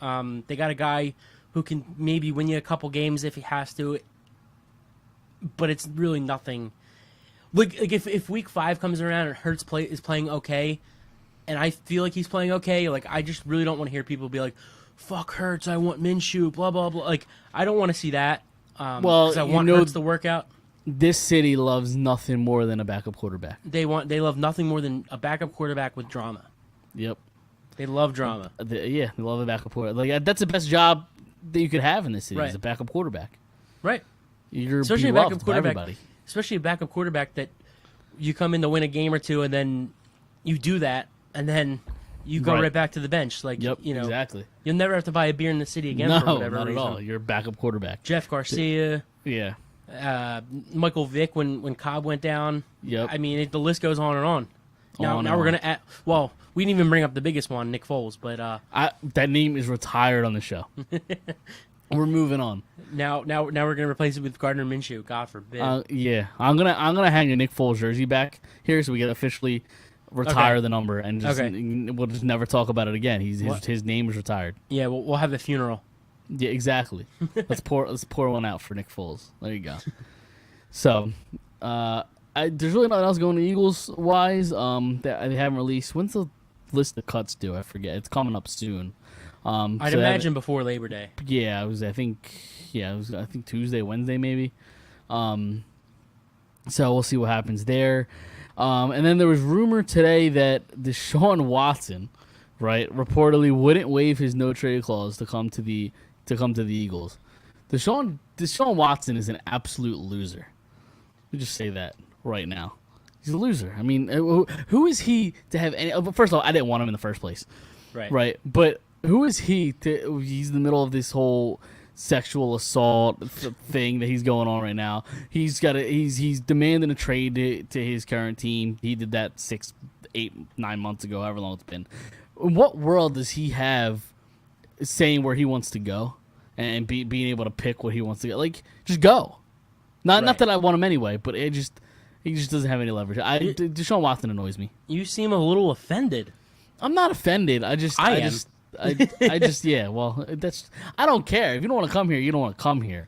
They got a guy who can maybe win you a couple games if he has to. But it's really nothing. Like if week 5 comes around and Hurts is playing okay, and I feel like he's playing okay, like I just really don't want to hear people be like, fuck Hurts, I want Minshew, blah, blah, blah. Like, I don't want to see that. Because I want Hurts to work out. This city loves nothing more than a backup quarterback. They love nothing more than a backup quarterback with drama. Yep. They love drama. They love a backup quarterback. Like, that's the best job that you could have in this city, is a backup quarterback. Right. Especially a backup quarterback. Especially a backup quarterback that you come in to win a game or two, and then you do that, and then you go right back to the bench. Like, exactly. You'll never have to buy a beer in the city again for whatever reason. Not at all. You're a backup quarterback. Jeff Garcia. Yeah. Michael Vick when Cobb went down. Yep. I mean, the list goes on and on. Now we're going to add... Well, we didn't even bring up the biggest one, Nick Foles, but... that name is retired on the show. We're moving on. Now we're going to replace it with Gardner Minshew. God forbid. Yeah. I'm gonna hang a Nick Foles jersey back here so we can officially retire the number and we'll just never talk about it again. His name is retired. Yeah, we'll have the funeral. Yeah, exactly. Let's pour one out for Nick Foles. There you go. So, there's really nothing else going to Eagles wise. They haven't released. When's the list of cuts due? I forget. It's coming up soon. I'd imagine before Labor Day. Yeah, it was. I think Tuesday, Wednesday, maybe. So we'll see what happens there. And then there was rumor today that Deshaun Watson, right, reportedly wouldn't waive his no trade clause to come to the Eagles. Deshaun Watson is an absolute loser. Let me just say that right now. He's a loser. I mean, who is he to have any? First of all, I didn't want him in the first place. Right. But who is he to? He's in the middle of this whole sexual assault thing that he's going on right now. He's demanding a trade to his current team. He did that 6, 8, 9 months ago, however long it's been. In what world does he have saying where he wants to go and being able to pick what he wants to go? Like, just go. Not that I want him anyway, but he just doesn't have any leverage. Deshaun Watson annoys me. You seem a little offended. I'm not offended. I am. Yeah, well, I don't care. If you don't want to come here, you don't want to come here.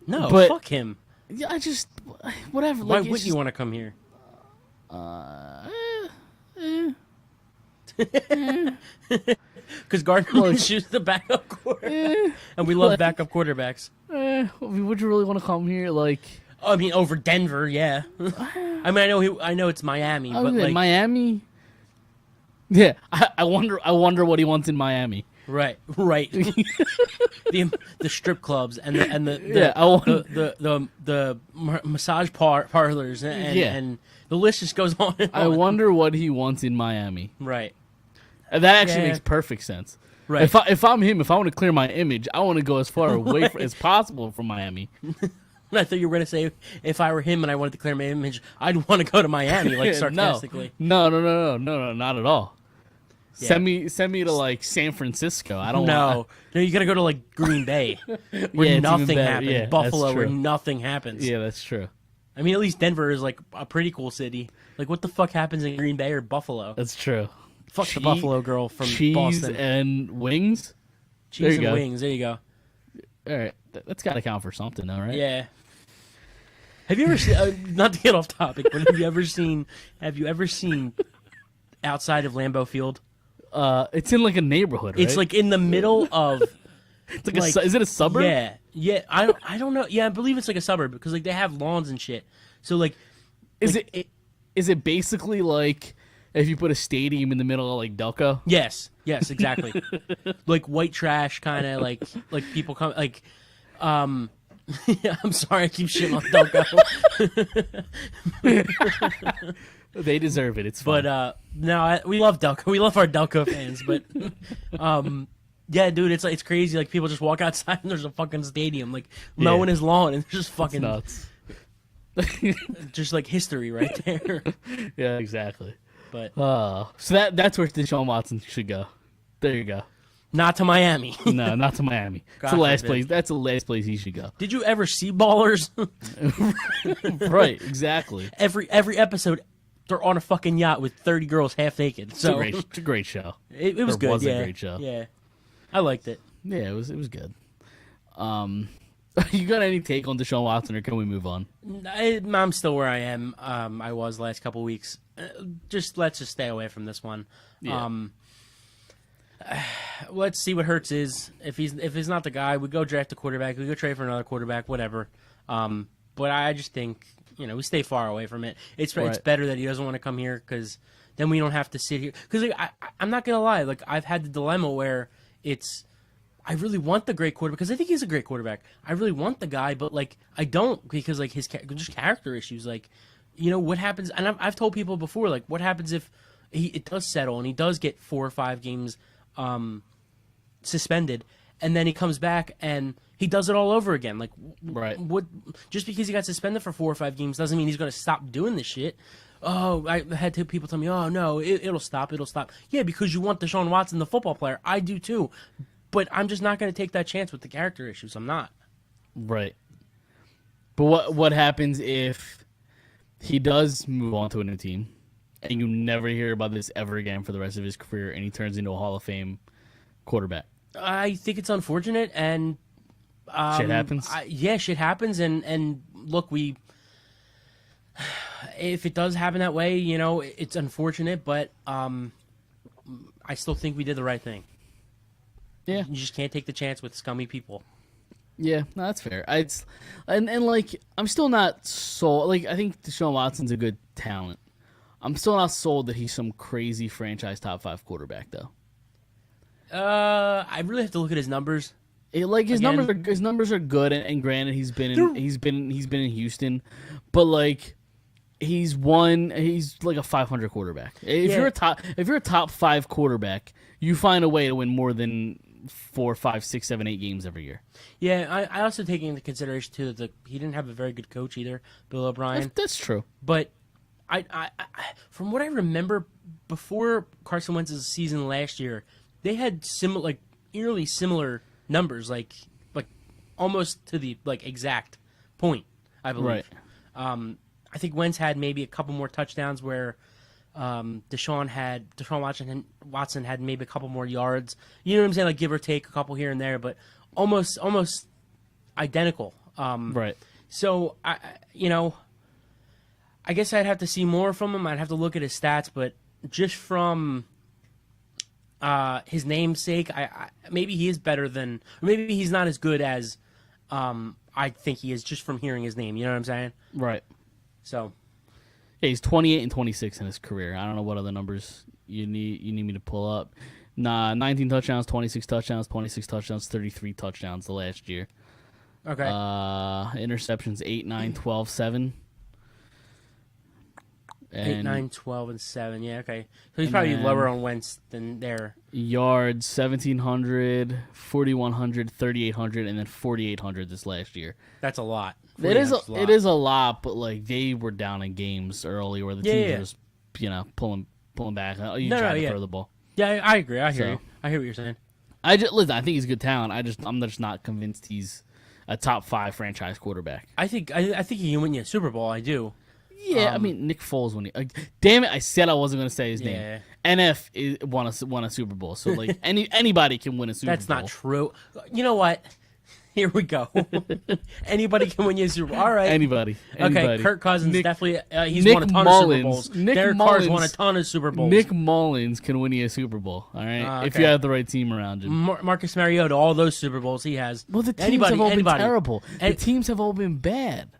No, but, fuck him. Yeah, whatever. Why wouldn't you want to come here? Because Gardner Minshew's the backup quarterback, and we love backup quarterbacks. Would you really want to come here? Like, I mean, over Denver, yeah. I mean, I know it's Miami, but like Miami. Yeah, I wonder what he wants in Miami. Right. the strip clubs and the massage parlors and the list just goes on and on. I wonder what he wants in Miami. Right. That actually makes perfect sense. Right. If I'm him, if I want to clear my image, I want to go as far away as possible from Miami. I thought you were gonna say if I were him and I wanted to declare my image, I'd want to go to Miami, like sarcastically. No, not at all. Yeah. Send me to like San Francisco. I don't No, you gotta go to like Green Bay, where Yeah, it's even nothing better. happens. Yeah, that's Buffalo, where true. nothing happens. Yeah, that's true. I mean, at least Denver is like a pretty cool city. Like, what the fuck happens in Green Bay or Buffalo? That's true. Fuck the Buffalo girl from cheese Boston. and wings. Cheese there you and go. wings. There you go. All right, that's got to count for something, though, right? Yeah. Have you ever seen? Not to get off topic, but have you ever seen outside of Lambeau Field? It's in like a neighborhood, right? It's like in the middle of. It's like is it a suburb? Yeah. I don't know. Yeah, I believe it's like a suburb because like they have lawns and shit. So like, Is it basically like if you put a stadium in the middle of like Delco? Yes, exactly. Like white trash, kind of like people come like. I'm sorry, I keep shitting on Delco. They deserve it. It's fine. But no, we love Delco. We love our Delco fans. But yeah, dude, it's crazy. Like people just walk outside and there's a fucking stadium, like mowing his lawn, and there's just fucking nuts. just like history right there. Yeah, exactly. But so that's where Deshaun Watson should go. There you go. not to Miami. No, not to Miami. It's the God last forbid. place. That's the last place he should go. Did you ever see Ballers? Right, exactly. every episode, they're on a fucking yacht with 30 girls half naked. So It's a great show. it was Or good. was a Yeah, great show. Yeah, I liked it. Yeah, it was good. You got any take on Deshaun Watson, or can we move on? I'm still where I am. I was last couple weeks. Let's just stay away from this one. Yeah. Let's see what Hurts is. If he's not the guy, we go draft a quarterback. We go trade for another quarterback. Whatever. But I just think we stay far away from it. It's Right. better that he doesn't want to come here because then we don't have to sit here. Because I'm not gonna lie. Like I've had the dilemma where I really want the great quarterback because I think he's a great quarterback. I really want the guy, but like I don't because like his just character issues. Like, what happens? And I've told people before, like, what happens if it does settle and he does get 4 or 5 games suspended, and then he comes back and he does it all over again. Like, Right. What? Just because he got suspended for 4 or 5 games doesn't mean he's going to stop doing this shit. Oh, I had people tell me, oh no, it'll stop. Yeah, because you want Deshaun Watson, the football player. I do too. But I'm just not going to take that chance with the character issues. I'm not. Right. But what happens if he does move on to a new team, and you never hear about this ever again for the rest of his career, and he turns into a Hall of Fame quarterback? I think it's unfortunate, and Shit happens. Shit happens, and look, if it does happen that way, it's unfortunate, but I still think we did the right thing. Yeah. You just can't take the chance with scummy people. Yeah, no, that's fair. And like I'm still not sold. Like I think Deshaun Watson's a good talent. I'm still not sold that he's some crazy franchise top 5 quarterback though. I really have to look at his numbers. His numbers are good, and granted he's been in Houston, but like he's like a 500 quarterback. If you're a top 5 quarterback, you find a way to win more than 4, 5, 6, 7, 8 games every year. Yeah, I also take into consideration too that he didn't have a very good coach either, Bill O'Brien. That's true. But I from what I remember, before Carson Wentz's season last year, they had eerily similar numbers, like almost to the like exact point, I believe. Right. I think Wentz had maybe a couple more touchdowns where Deshaun Watson had maybe a couple more yards. You know what I'm saying? Like give or take a couple here and there, but almost identical. Right. So I guess I'd have to see more from him. I'd have to look at his stats, but just from his namesake, maybe he is better than, or maybe he's not as good as I think he is just from hearing his name. You know what I'm saying? Right. So. Yeah, he's 28 and 26 in his career. I don't know what other numbers you need me to pull up. 19 touchdowns, 26 touchdowns, 33 touchdowns the last year. Okay. Interceptions 8, 9, 12, 7. 8, 9, 12, and 7. Yeah, okay. So he's probably lower on Wentz than there. Yards 1,700, 4,100, 3,800, and then 4,800 this last year. That's a lot. It is a lot, but like they were down in games early where the team was just pulling back. You tried to throw the ball. Yeah, I agree. I hear you. I hear what you're saying. Listen. I think he's a good talent. I'm just not convinced he's a top 5 franchise quarterback. I think he can win you a Super Bowl. I do. Yeah, I mean Nick Foles when damn it, I said I wasn't going to say his name. NF won a Super Bowl, so like anybody can win a Super Bowl. That's not true. You know what? Here we go. Anybody can win you a Super Bowl. All right. Anybody. Okay, Kirk Cousins definitely. He's won a ton of Super Bowls. Derek Carr's won a ton of Super Bowls. Nick Mullins can win you a Super Bowl. All right, if you have the right team around you. Marcus Mariota, all those Super Bowls he has. Well, the teams have all been terrible. The teams have all been bad.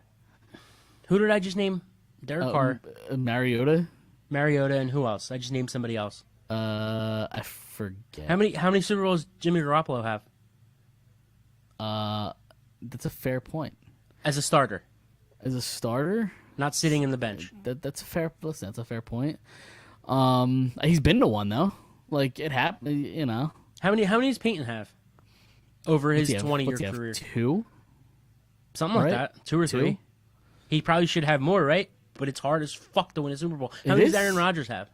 Who did I just name? Derek Carr, Mariota, and who else? I just named somebody else. I forget. How many Super Bowls Jimmy Garoppolo have? That's a fair point. As a starter. As a starter, not sitting in the bench. That's a fair. Listen, that's a fair point. He's been to one though. Like it happened. How many does Peyton have? Over his 20-year career. 2, something like that. 2 or 3. He probably should have more, right? But it's hard as fuck to win a Super Bowl. How many does Aaron Rodgers have?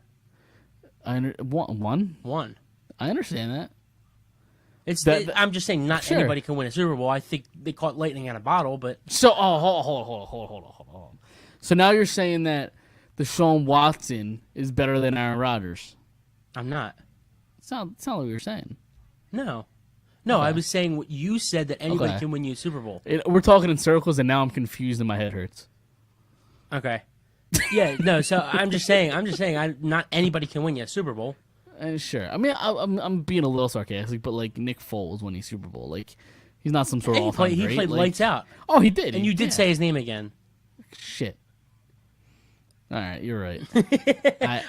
One. I understand that. I'm just saying, not anybody can win a Super Bowl. I think they caught lightning out of a bottle, but so hold on. So now you're saying that Deshaun Watson is better than Aaron Rodgers? I'm not. It's not what you're saying. No, I was saying what you said, that anybody can win you a Super Bowl. We're talking in circles, and now I'm confused and my head hurts. Okay. Yeah, no. So I'm just saying, not anybody can win you a Super Bowl. Sure. I mean, I'm being a little sarcastic, but like Nick Foles winning Super Bowl, like he's not some sort of all-time great. He played lights out. Oh, he did. And you did say his name again. Shit. All right, you're right.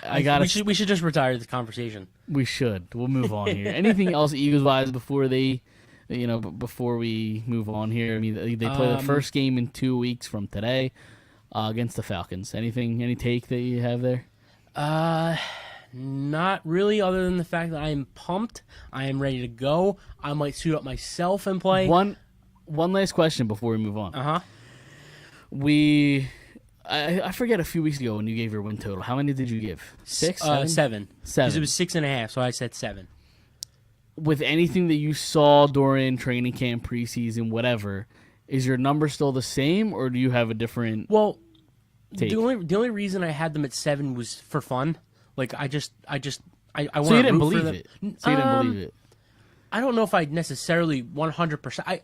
I got. We should just retire this conversation. We should. We'll move on here. Anything else Eagles-wise before they, before we move on here? I mean, they play the first game in 2 weeks from today against the Falcons. Any take that you have there? Not really, other than the fact that I am pumped. I am ready to go. I might suit up myself and play. One last question before we move on. I forget a few weeks ago when you gave your win total. How many did you give? 6? 7. 7. Because it was 6.5, so I said 7. With anything that you saw during training camp, preseason, whatever, is your number still the same, or do you have a different? Well, take? the only reason I had them at 7 was for fun. Like I want to. So you didn't believe it. So you didn't believe it. I don't know if I necessarily 100%.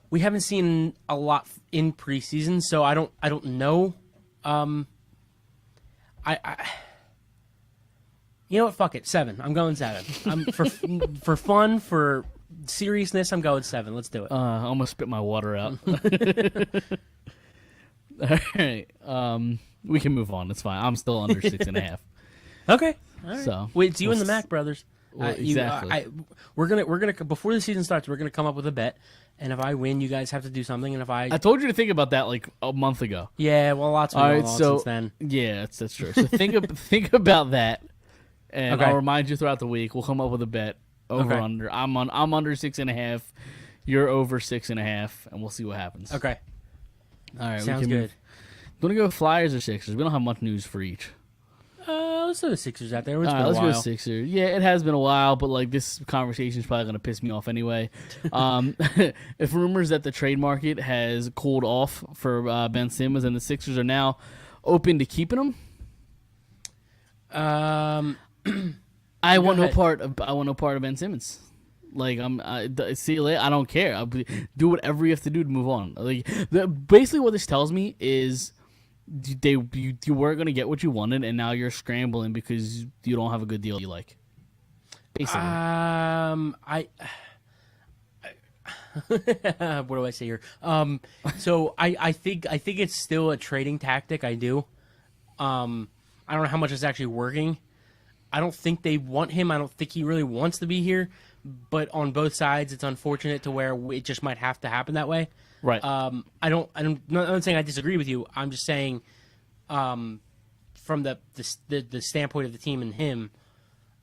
We haven't seen a lot in preseason, so I don't know. You know what? Fuck it. 7. I'm going 7. I'm for fun, for seriousness. I'm going 7. Let's do it. I almost spit my water out. All right. We can move on. It's fine. I'm still under 6.5. Okay. All right. So wait, it's you and the Mac brothers. Well, exactly. We're gonna before the season starts, we're gonna come up with a bet, and if I win, you guys have to do something, and if I told you to think about that like a month ago. Yeah, well, lots of going on since then. Yeah, that's true. So think about that, and I'll remind you throughout the week. We'll come up with a bet over under. I'm under 6.5. You're over 6.5, and we'll see what happens. Okay. All right. Sounds good. Want to go Flyers or Sixers? We don't have much news for each. Let's throw the Sixers out there. It's been a let's while. go Sixers. Yeah, it has been a while, but like this conversation is probably going to piss me off anyway. If rumors that the trade market has cooled off for Ben Simmons and the Sixers are now open to keeping him, I want no part of Ben Simmons. Like see you later. I don't care. I'll do whatever you have to do to move on. Like basically, what this tells me is you weren't going to get what you wanted, and now you're scrambling because you don't have a good deal you like. Basically. What do I say here? So I think it's still a trading tactic. I do. I don't know how much it's actually working. I don't think they want him. I don't think he really wants to be here. But on both sides, it's unfortunate to where it just might have to happen that way. Right. I'm not saying I disagree with you. I'm just saying, from the standpoint of the team and him,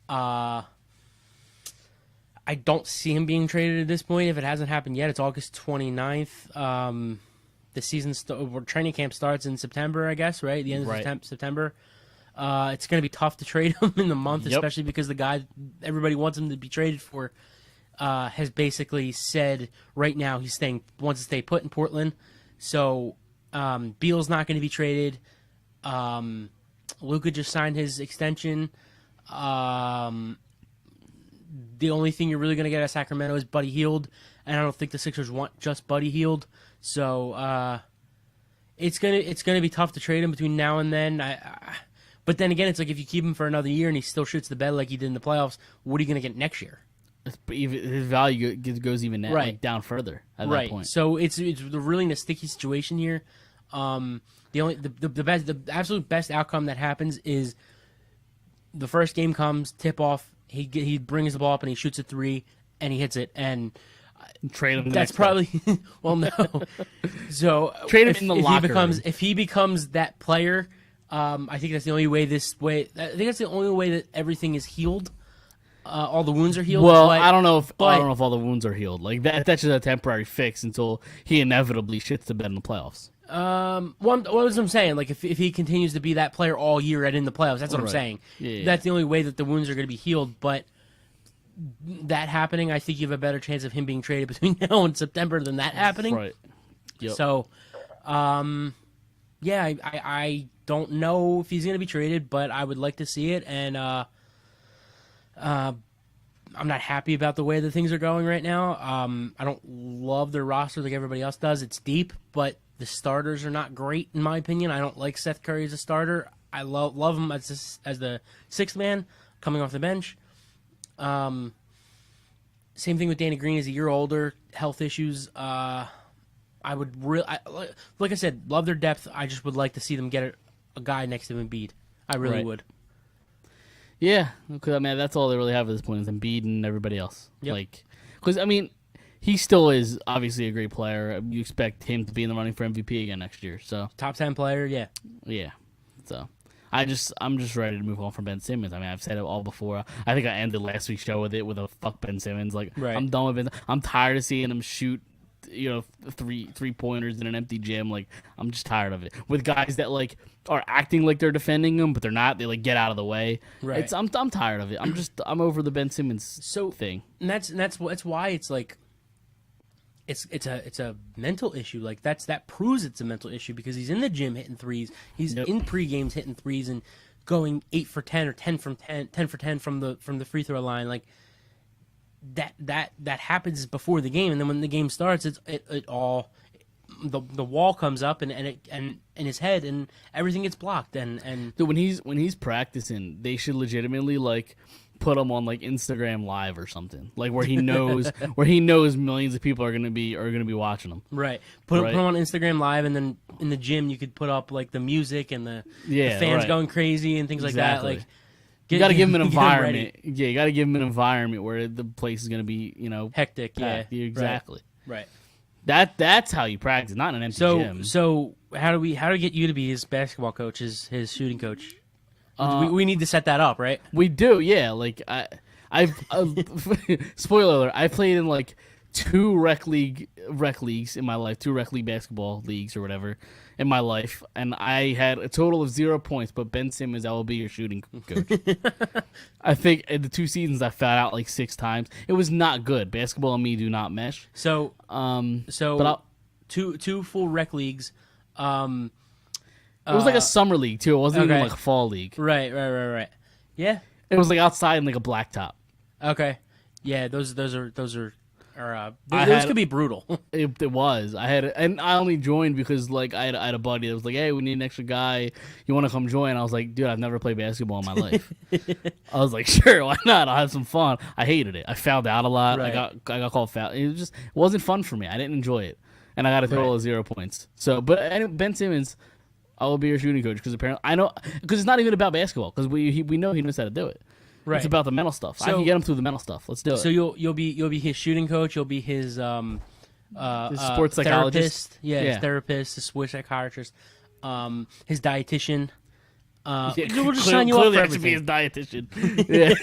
I don't see him being traded at this point. If it hasn't happened yet, it's August 29th. the season training camp starts in September, I guess, right? The end of September. It's going to be tough to trade him in the month, especially because the guy everybody wants him to be traded for has basically said right now wants to stay put in Portland. So Beal's not going to be traded. Luka just signed his extension. The only thing you're really going to get at Sacramento is Buddy Hield, and I don't think the Sixers want just Buddy Hield. So it's gonna be tough to trade him between now and then. But then again, it's like if you keep him for another year and he still shoots the bed like he did in the playoffs, what are you going to get next year? His value goes even down further at that point. So it's really in a sticky situation here. The absolute best outcome that happens is the first game comes, tip off, he brings the ball up and he shoots a three and he hits it, and trade him. That's probably well, no. So trade him in the locker room. If he becomes that player. I think that's the only way. I think that's the only way that everything is healed. All the wounds are healed. Well, I don't know if all the wounds are healed. Like that's just a temporary fix until he inevitably shits the bed in the playoffs. What was I'm saying? Like if he continues to be that player all year and in the playoffs, that's what I'm saying. Yeah. That's the only way that the wounds are going to be healed. But that happening, I think you have a better chance of him being traded between now and September than that happening. Right. Yep. So, yeah, I don't know if he's going to be traded, but I would like to see it, and I'm not happy about the way that things are going right now. I don't love their roster like everybody else does. It's deep, but the starters are not great, in my opinion. I don't like Seth Curry as a starter. I love him as the sixth man coming off the bench. Same thing with Danny Green. He's a year older, health issues. I would like I said, love their depth. I just would like to see them get a guy next to Embiid. I really would. Yeah, because I mean that's all they really have at this point is Embiid and everybody else. Yep. Like, because I mean, he still is obviously a great player. You expect him to be in the running for MVP again next year. So top 10 player, yeah. Yeah. So I'm just ready to move on from Ben Simmons. I mean, I've said it all before. I think I ended last week's show with a fuck Ben Simmons. Like, I'm done with Ben. I'm tired of seeing him shoot, three pointers in an empty gym. Like, I'm just tired of it. With guys that like are acting like they're defending him, but they're not. They like get out of the way. Right. I'm tired of it. I'm over the Ben Simmons thing. And that's why it's like it's a mental issue. Like that proves it's a mental issue because he's in the gym hitting threes. He's in pre-games hitting threes and going 8 for 10 or 10 for 10 from the free throw line. Like that happens before the game, and then when the game starts, it all the wall comes up and in his head and everything gets blocked. And Dude, when he's practicing, they should legitimately like put him on like Instagram Live or something, like where he knows millions of people are gonna be watching him. Right. Put him on Instagram Live, and then in the gym you could put up like the music and the fans going crazy and things like that. Like you got to give him an environment. Yeah, you got to give him an environment where the place is gonna be hectic. Packed. Yeah, exactly. Right. That's how you practice, not in an empty gym. So how do we get you to be his basketball coach, his shooting coach? We need to set that up, right? We do, yeah. Like I've spoiler alert, I played in like 2 rec leagues in my life, 2 rec league basketball leagues or whatever in my life, and I had a total of 0 points. But Ben Simmons, I will be your shooting coach. I think in the 2 seasons I fouled out like 6 times. It was not good. Basketball and me do not mesh. So two full rec leagues. It was like a summer league too. It wasn't even like a fall league. Right. Yeah. It was like outside in like a blacktop. Okay. Yeah, those could be brutal. It was. And I only joined because like I had a buddy that was like, "Hey, we need an extra guy. You want to come join?" I was like, "Dude, I've never played basketball in my life." I was like, "Sure, why not? I'll have some fun." I hated it. I fouled out a lot. Right. I got called foul. It wasn't fun for me. I didn't enjoy it, and I got a total of 0 points. So, but anyway, Ben Simmons, I will be your shooting coach because apparently I know because it's not even about basketball because we know he knows how to do it. Right. It's about the mental stuff. I can get him through the mental stuff. Let's do it. So you'll be his shooting coach. You'll be his sports psychologist. His therapist, his sports psychiatrist, his dietitian. We'll just sign you up for everything. Be his dietitian. Yeah.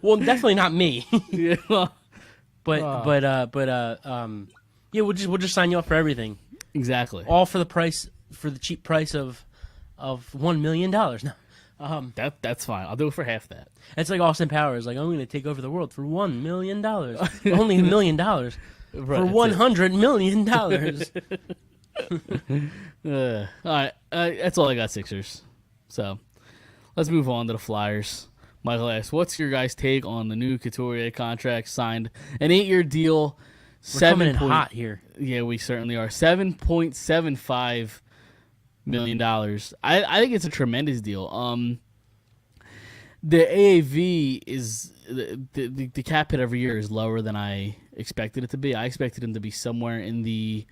Well, definitely not me. Yeah. But we'll just sign you up for everything. Exactly. All for the cheap price of $1 million. No. That's fine. I'll do it for half that. It's like Austin Powers. Like, I'm going to take over the world for $1 million. Only $1 million for $100 million. All right. That's all I got, Sixers. So let's move on to the Flyers. Michael asks, what's your guys' take on the new Couturier contract signed? An 8-year deal. We're coming in hot here. Yeah, we certainly are. $7.75 million. I think it's a tremendous deal. The AAV is the cap hit every year is lower than I expected it to be. I expected him to be somewhere in the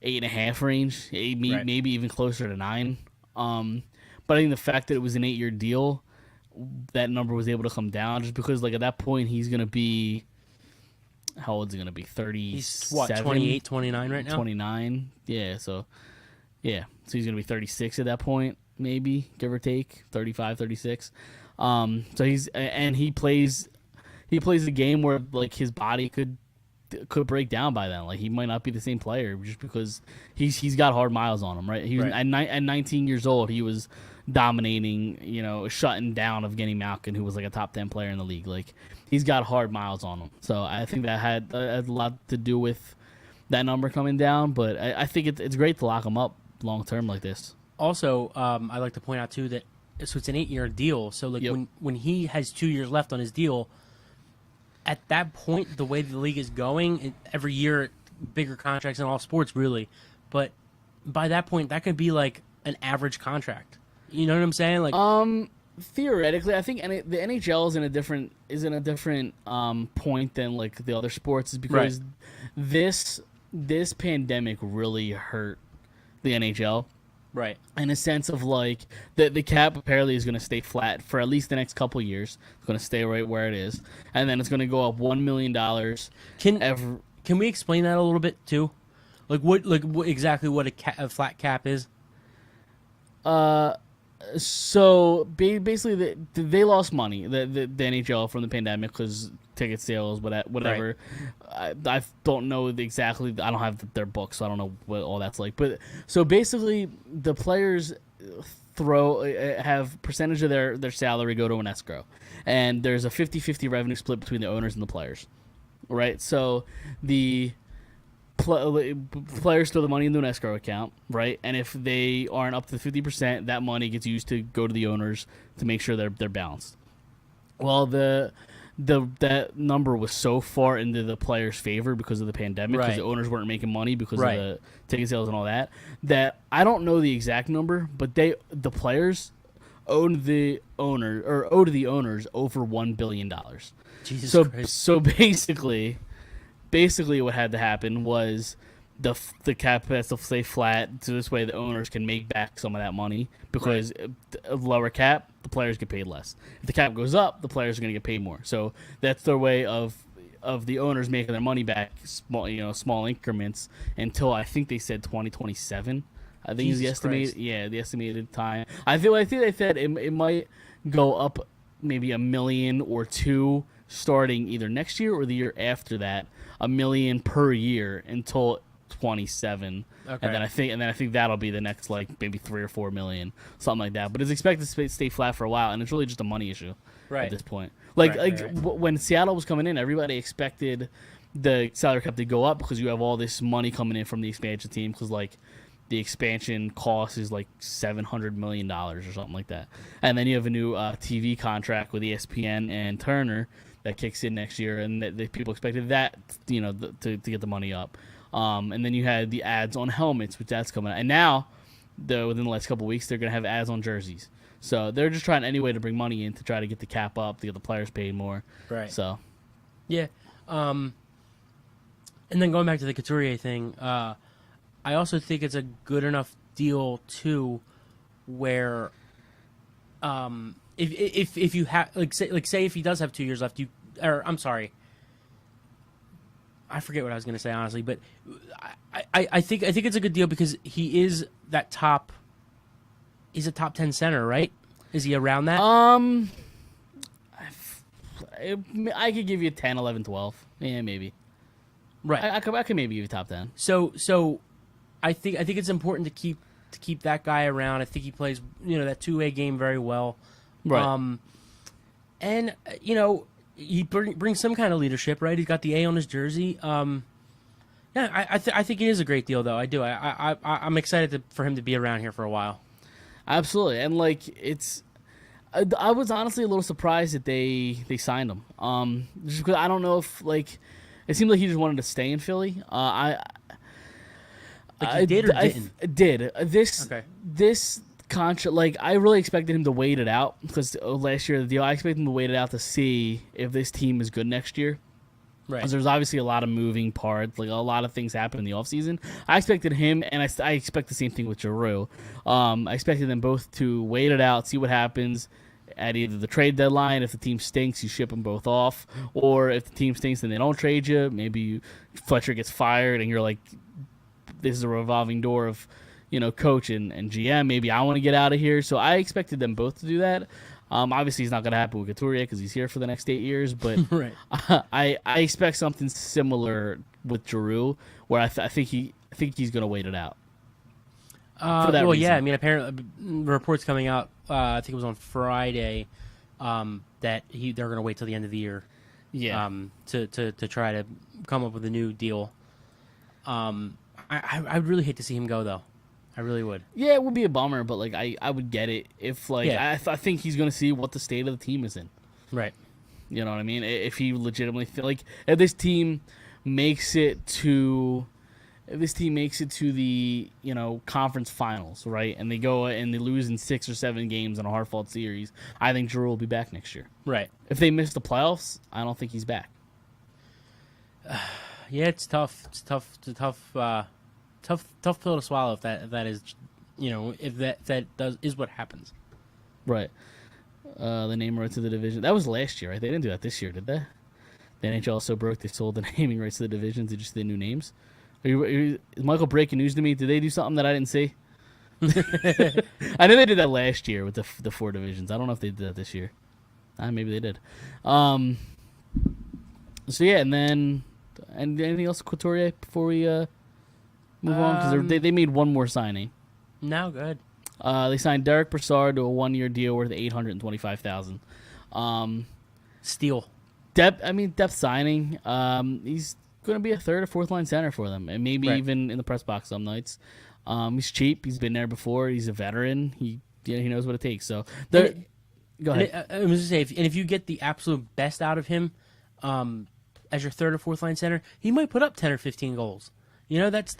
8.5 range, maybe even closer to 9. But I think the fact that it was an 8-year deal, that number was able to come down just because, like, at that point he's gonna be. How old is he going to be? 37? He's what, 28, 29 right now? 29. Yeah, so he's going to be 36 at that point, maybe, give or take, 35, 36. So he plays a game where, like, his body could break down by then. Like, he might not be the same player just because he's got hard miles on him, right? He was at 19 years old, he was dominating, shutting down of Evgeny Malkin, who was like a top 10 player in the league. Like, he's got hard miles on him. So I think that had a lot to do with that number coming down. But I think it's great to lock him up long term like this. Also, I like to point out too that it's an 8-year deal. So like when he has 2 years left on his deal, at that point, the way the league is going, every year bigger contracts in all sports really. But by that point, that could be like an average contract. You know what I'm saying? Like, theoretically, I think the NHL is in a different point than like the other sports, is because this pandemic really hurt the NHL. Right. In a sense of like the cap apparently is going to stay flat for at least the next couple years. It's going to stay right where it is, and then it's going to go up $1 million. Can we explain that a little bit too? Like what exactly what a flat cap is? So basically, they lost money, the NHL, from the pandemic because ticket sales, whatever. Right. I don't know exactly. I don't have their books, so I don't know what all that's like. But so basically, the players have percentage of their salary go to an escrow, and there's a 50-50 revenue split between the owners and the players, right? So the players throw the money into an escrow account, right? And if they aren't up to 50%, that money gets used to go to the owners to make sure they're balanced. Well, that number was so far into the players' favor because of the pandemic, because the owners weren't making money because of the ticket sales and all that. That I don't know the exact number, but the players owe to the owners over $1 billion. Jesus Christ. So basically what had to happen was the cap has to stay flat, so this way the owners can make back some of that money, because of lower cap, the players get paid less. If the cap goes up, the players are going to get paid more. So that's their way of the owners making their money back, small increments, until I think they said 2027. I think is the estimated. Yeah, the estimated time. I think they said it might go up maybe $1 million or $2 million starting either next year or the year after that. $1 million per year until 27. Okay. And then I think that'll be the next, like, maybe $3 or $4 million, something like that. But it's expected to stay flat for a while, and it's really just a money issue at this point. When Seattle was coming in, everybody expected the salary cap to go up because you have all this money coming in from the expansion team, because like the expansion cost is like $700 million or something like that. And then you have a new TV contract with ESPN and Turner that kicks in next year, and the people expected that, to get the money up. And then you had the ads on helmets, which that's coming out. And now, within the last couple of weeks, they're going to have ads on jerseys. So they're just trying any way to bring money in to try to get the cap up, to get the players paid more. Right. So, yeah. And then going back to the Couturier thing, I also think it's a good enough deal too, where, if you have say if he does have 2 years left, I forget what I was going to say, honestly, but I think it's a good deal because he is that top. He's a top 10 center, right? Is he around that? I could give you 10, 11, 12. Yeah, maybe. Right. I could maybe give you top 10. So think it's important to keep that guy around. I think he plays that two-way game very well. Right. And he brings some kind of leadership, right? He's got the A on his jersey. Yeah, I think it is a great deal, though. I do. I'm excited for him to be around here for a while. Absolutely, and it's. I was honestly a little surprised that they signed him. Just because I don't know if it seemed like he just wanted to stay in Philly. He did or didn't? Did this Okay. this contract? I really expected him to wait it out because last year the deal. I expected him to wait it out to see if this team is good next year. Right. Because there's obviously a lot of moving parts, a lot of things happen in the offseason. I expected him, and I expect the same thing with Giroux. I expected them both to wait it out, see what happens at either the trade deadline. If the team stinks, you ship them both off. Or if the team stinks and they don't trade you, maybe Fletcher gets fired, and you're like, this is a revolving door of coach and GM. Maybe I want to get out of here. So I expected them both to do that. Obviously, it's not going to happen with Couturier because he's here for the next 8 years. But Right. I expect something similar with Giroux, where I think he's going to wait it out. For that reason. Yeah. I mean, apparently, reports coming out. I think it was on Friday that they're going to wait till the end of the year. Yeah. To try to come up with a new deal. I would really hate to see him go, though. I really would. Yeah, it would be a bummer, but I would get it if Yeah. I think he's going to see what the state of the team is in. Right. You know what I mean? If he legitimately if this team makes it to the conference finals, right, and they go and they lose in 6 or 7 games in a hard-fought series, I think Giroux will be back next year. Right. If they miss the playoffs, I don't think he's back. Yeah, it's tough. It's tough. It's a tough pill to swallow if that is, if that is what happens. Right. The name rights of the division. That was last year, right? They didn't do that this year, did they? The NHL so broke they sold the naming rights to the divisions. Did you see the new names? Is Michael breaking news to me? Did they do something that I didn't see? I know they did that last year with the 4 divisions. I don't know if they did that this year. Maybe they did. So yeah, and then anything else, Couturier, before we move on? Because they made one more signing. No, good. They signed Derek Brassard to a 1-year deal worth $825,000. Steal. Depth signing. He's going to be a 3rd or 4th line center for them, and maybe Right. even in the press box some nights. He's cheap. He's been there before. He's a veteran. He knows what it takes. So go ahead. I was going to say, if you get the absolute best out of him, as your 3rd or 4th line center, he might put up 10 or 15 goals. That's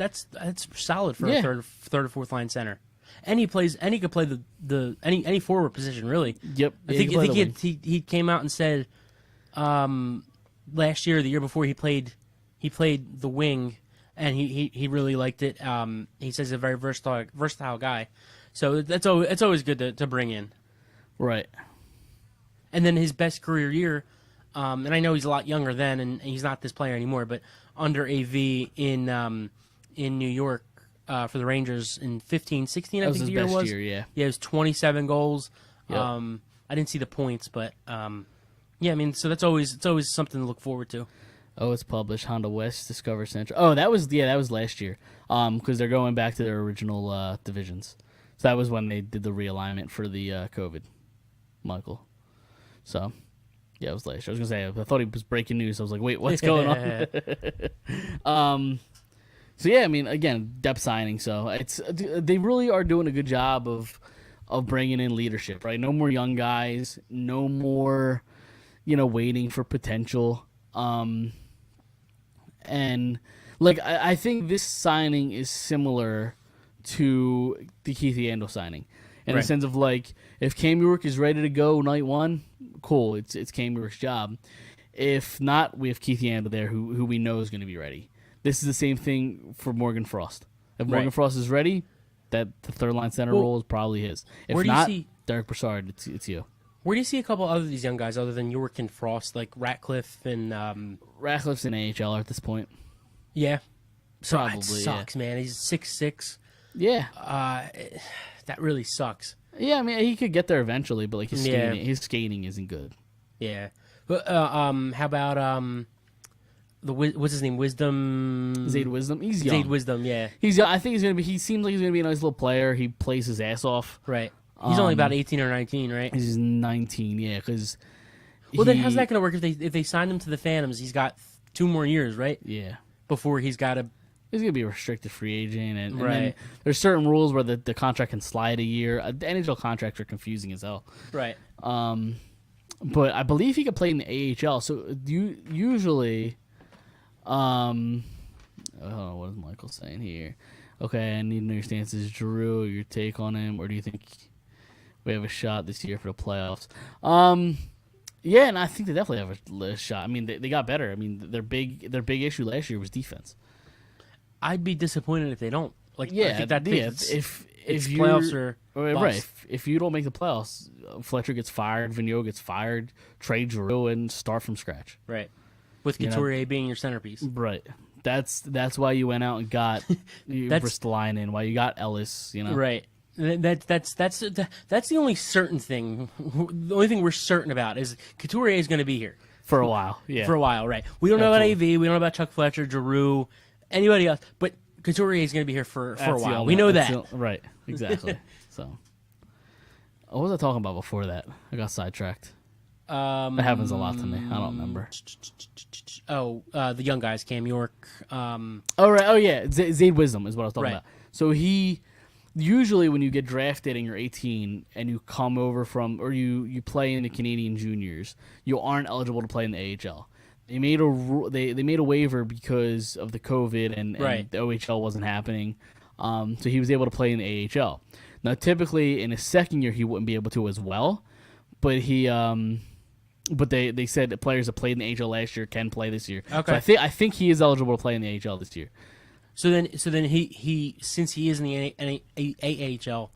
solid for a third or 4th line center. And he could play any forward position really. Yep. I think he came out and said last year, or the year before, he played the wing, and he really liked it. He says he's a very versatile guy, so it's always good to bring in. Right. And then his best career year, and I know he's a lot younger then, and he's not this player anymore, but under AV in New York for the Rangers in 15-16, I think the year was. Year, yeah. Yeah, it was 27 goals. Yep. I didn't see the points, but yeah, I mean, so it's always something to look forward to. Oh, it's published. Honda West, Discover Central. Oh, that was last year. Because they're going back to their original divisions. So that was when they did the realignment for the COVID, Michael. So, yeah, it was last year. I was gonna say I thought he was breaking news. I was like, wait, what's going on? So yeah, I mean, again, depth signing. So they really are doing a good job of bringing in leadership, right? No more young guys. No more, waiting for potential. And I think this signing is similar to the Keith Yandel signing in the sense of if Cam York is ready to go night 1, cool, it's Cam York's job. If not, we have Keith Yandel there who we know is going to be ready. This is the same thing for Morgan Frost. If Morgan Frost is ready, the 3rd line center role is probably his. If not, Derek Brassard, it's you. Where do you see a couple of these young guys other than York and Frost, like Ratcliffe and Ratcliffe's an AHLer at this point. Yeah, so Probably, it sucks, man. He's 6'6". Yeah, that really sucks. yeah. I mean, he could get there eventually, but his skating isn't good. Yeah, but how about what's his name? Wisdom. Zayd Wisdom. He's young. Zayd Wisdom. Yeah. He's young. I think he's gonna be. He seems like he's gonna be a nice little player. He plays his ass off. Right. He's only about 18 or 19, right? He's 19. Yeah, because. Well, then how's that gonna work if they sign him to the Phantoms? He's got 2 more years, right? Yeah. Before he's got to. He's gonna be a restricted free agent, and Right. then there's certain rules where the contract can slide a year. The NHL contracts are confusing as hell. Right. But I believe he could play in the AHL. So usually, what is Michael saying here? Okay, I need to know your stances, Drew. Your take on him, or do you think we have a shot this year for the playoffs? Yeah, and I think they definitely have a shot. I mean, they got better. I mean, their big issue last year was defense. I'd be disappointed if they don't. Like, Yeah, I think that yeah. if you playoffs are right, if you don't make the playoffs, Fletcher gets fired, Vigneault gets fired, trade Giroux, and start from scratch. right, with Couturier being your centerpiece. Right. That's why you went out and got Ristolainen, why you got Ellis. You know. Right. That's the only certain thing. The only thing we're certain about is Couturier is going to be here For a while. Yeah. for a while. Right. We don't know about Absolutely. AV. We don't know about Chuck Fletcher, Giroux, anybody else. But Couturier is going to be here for a That's the while. only- We know that's that. right. Exactly. So. What was I talking about before that? I got sidetracked. It happens a lot to me. I don't remember. The young guys, Cam York. Oh right. Oh yeah. Zayd Wisdom is what I was talking Right. about. So he usually when you get drafted and you're 18 and you come over from or you play in the Canadian juniors, you aren't eligible to play in the AHL. They made they made a waiver because of the COVID and Right. the OHL wasn't happening. So he was able to play in the AHL. Now typically in his second year he wouldn't be able to as well, but he but they said that players that played in the AHL last year can play this year. Okay. So I think he is eligible to play in the AHL this year. So then he since he is in the AHL,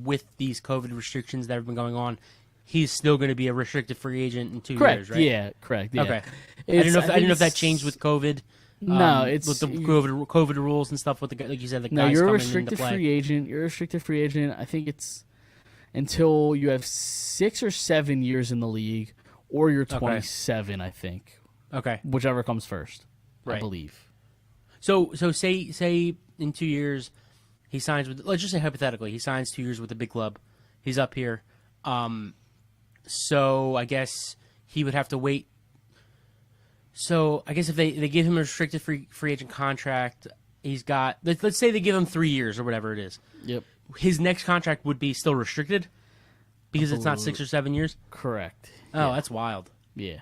with these COVID restrictions that have been going on, he's still going to be a restricted free agent in 2 Correct. years, right? Yeah. Correct. Yeah. Okay. I It's- didn't know if that it's- changed with COVID. No, it's with the COVID rules and stuff. With the like you said, the no. guys You're a coming into restricted play. free agent. You're a restricted free agent. I think it's until you have 6 or 7 years in the league, or you're 27. I think Okay. whichever comes first. I Right. believe. So say in 2 years he signs with, let's just say hypothetically, he signs 2 years with a big club. He's up here. So I guess he would have to wait. So I guess if they give him a restricted free agent contract, he's got, let's say they give him 3 years or whatever it is. Yep. His next contract would be still restricted because it's not 6 or 7 years. Correct. Oh, that's wild. Yeah.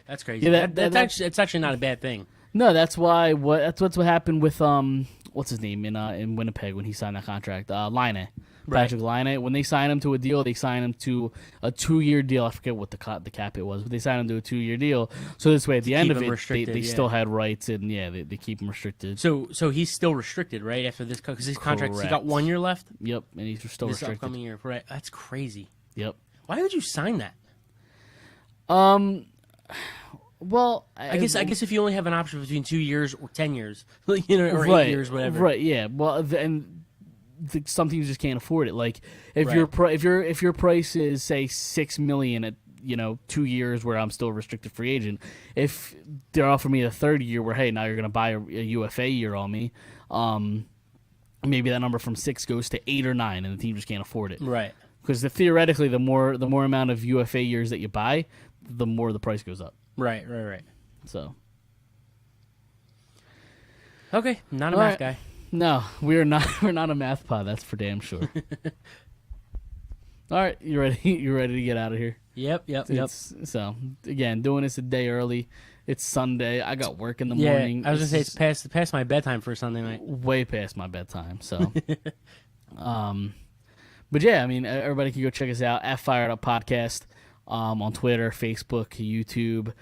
That's crazy. Yeah, It's actually not a bad thing. No, that's why. That's what happened with what's his name in Winnipeg when he signed that contract. Laine, Patrick Laine. When they signed him to a deal, they signed him to a 2-year deal. I forget what the cap it was, but they signed him to a 2-year deal. So this way, at the end keep of him it, restricted, they yeah. still had rights, and they keep him restricted. So he's still restricted, right? After this, because his contract, he got Correct. 1 year left. Yep, and he's still This restricted. upcoming year, right? That's crazy. Yep. Why would you sign that? Well, I guess if you only have an option between 2 years or 10 years, or 8 years, whatever. Right. Yeah. Well, some teams just can't afford it. Like if Right. if your price is say $6 million at 2 years where I'm still a restricted free agent, if they're offering me a third year where hey now you're gonna buy a UFA year on me, maybe that number from 6 goes to 8 or 9, and the team just can't afford it. Right. Because theoretically, the more amount of UFA years that you buy, the more the price goes up. Right. So Okay, not a All math right. guy. no, we're not we're not a math pod. That's for damn sure. All right, you ready? You ready to get out of here? Yep. So again, doing this a day early. It's Sunday. I got work in the Yeah, morning. I was gonna say This it's past my bedtime for Sunday night. is way past my bedtime. So, but yeah, I mean, everybody can go check us out at Phired Up Podcast on Twitter, Facebook, YouTube.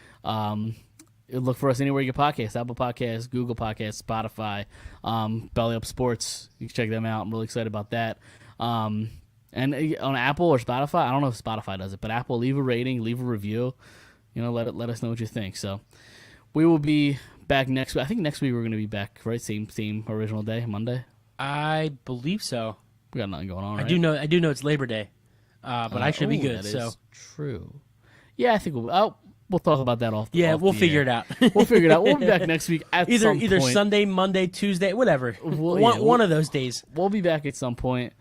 Look for us anywhere you get podcasts: Apple Podcasts, Google Podcasts, Spotify, Belly Up Sports. You can check them out. I'm really excited about that. And on Apple or Spotify, I don't know if Spotify does it, but Apple, leave a rating, leave a review. Let us know what you think. So we will be back next week. I think next week we're going to be back, right? Same original day, Monday. I believe so. We got nothing going on. I Right? do know it's Labor Day, but I should be good. That So is true. Yeah, I think we'll we'll talk about that off. Yeah, off we'll the figure air. it out. We'll figure it out. We'll be back next week at some either point. Sunday, Monday, Tuesday, whatever. Well, one of those days. We'll be back at some point.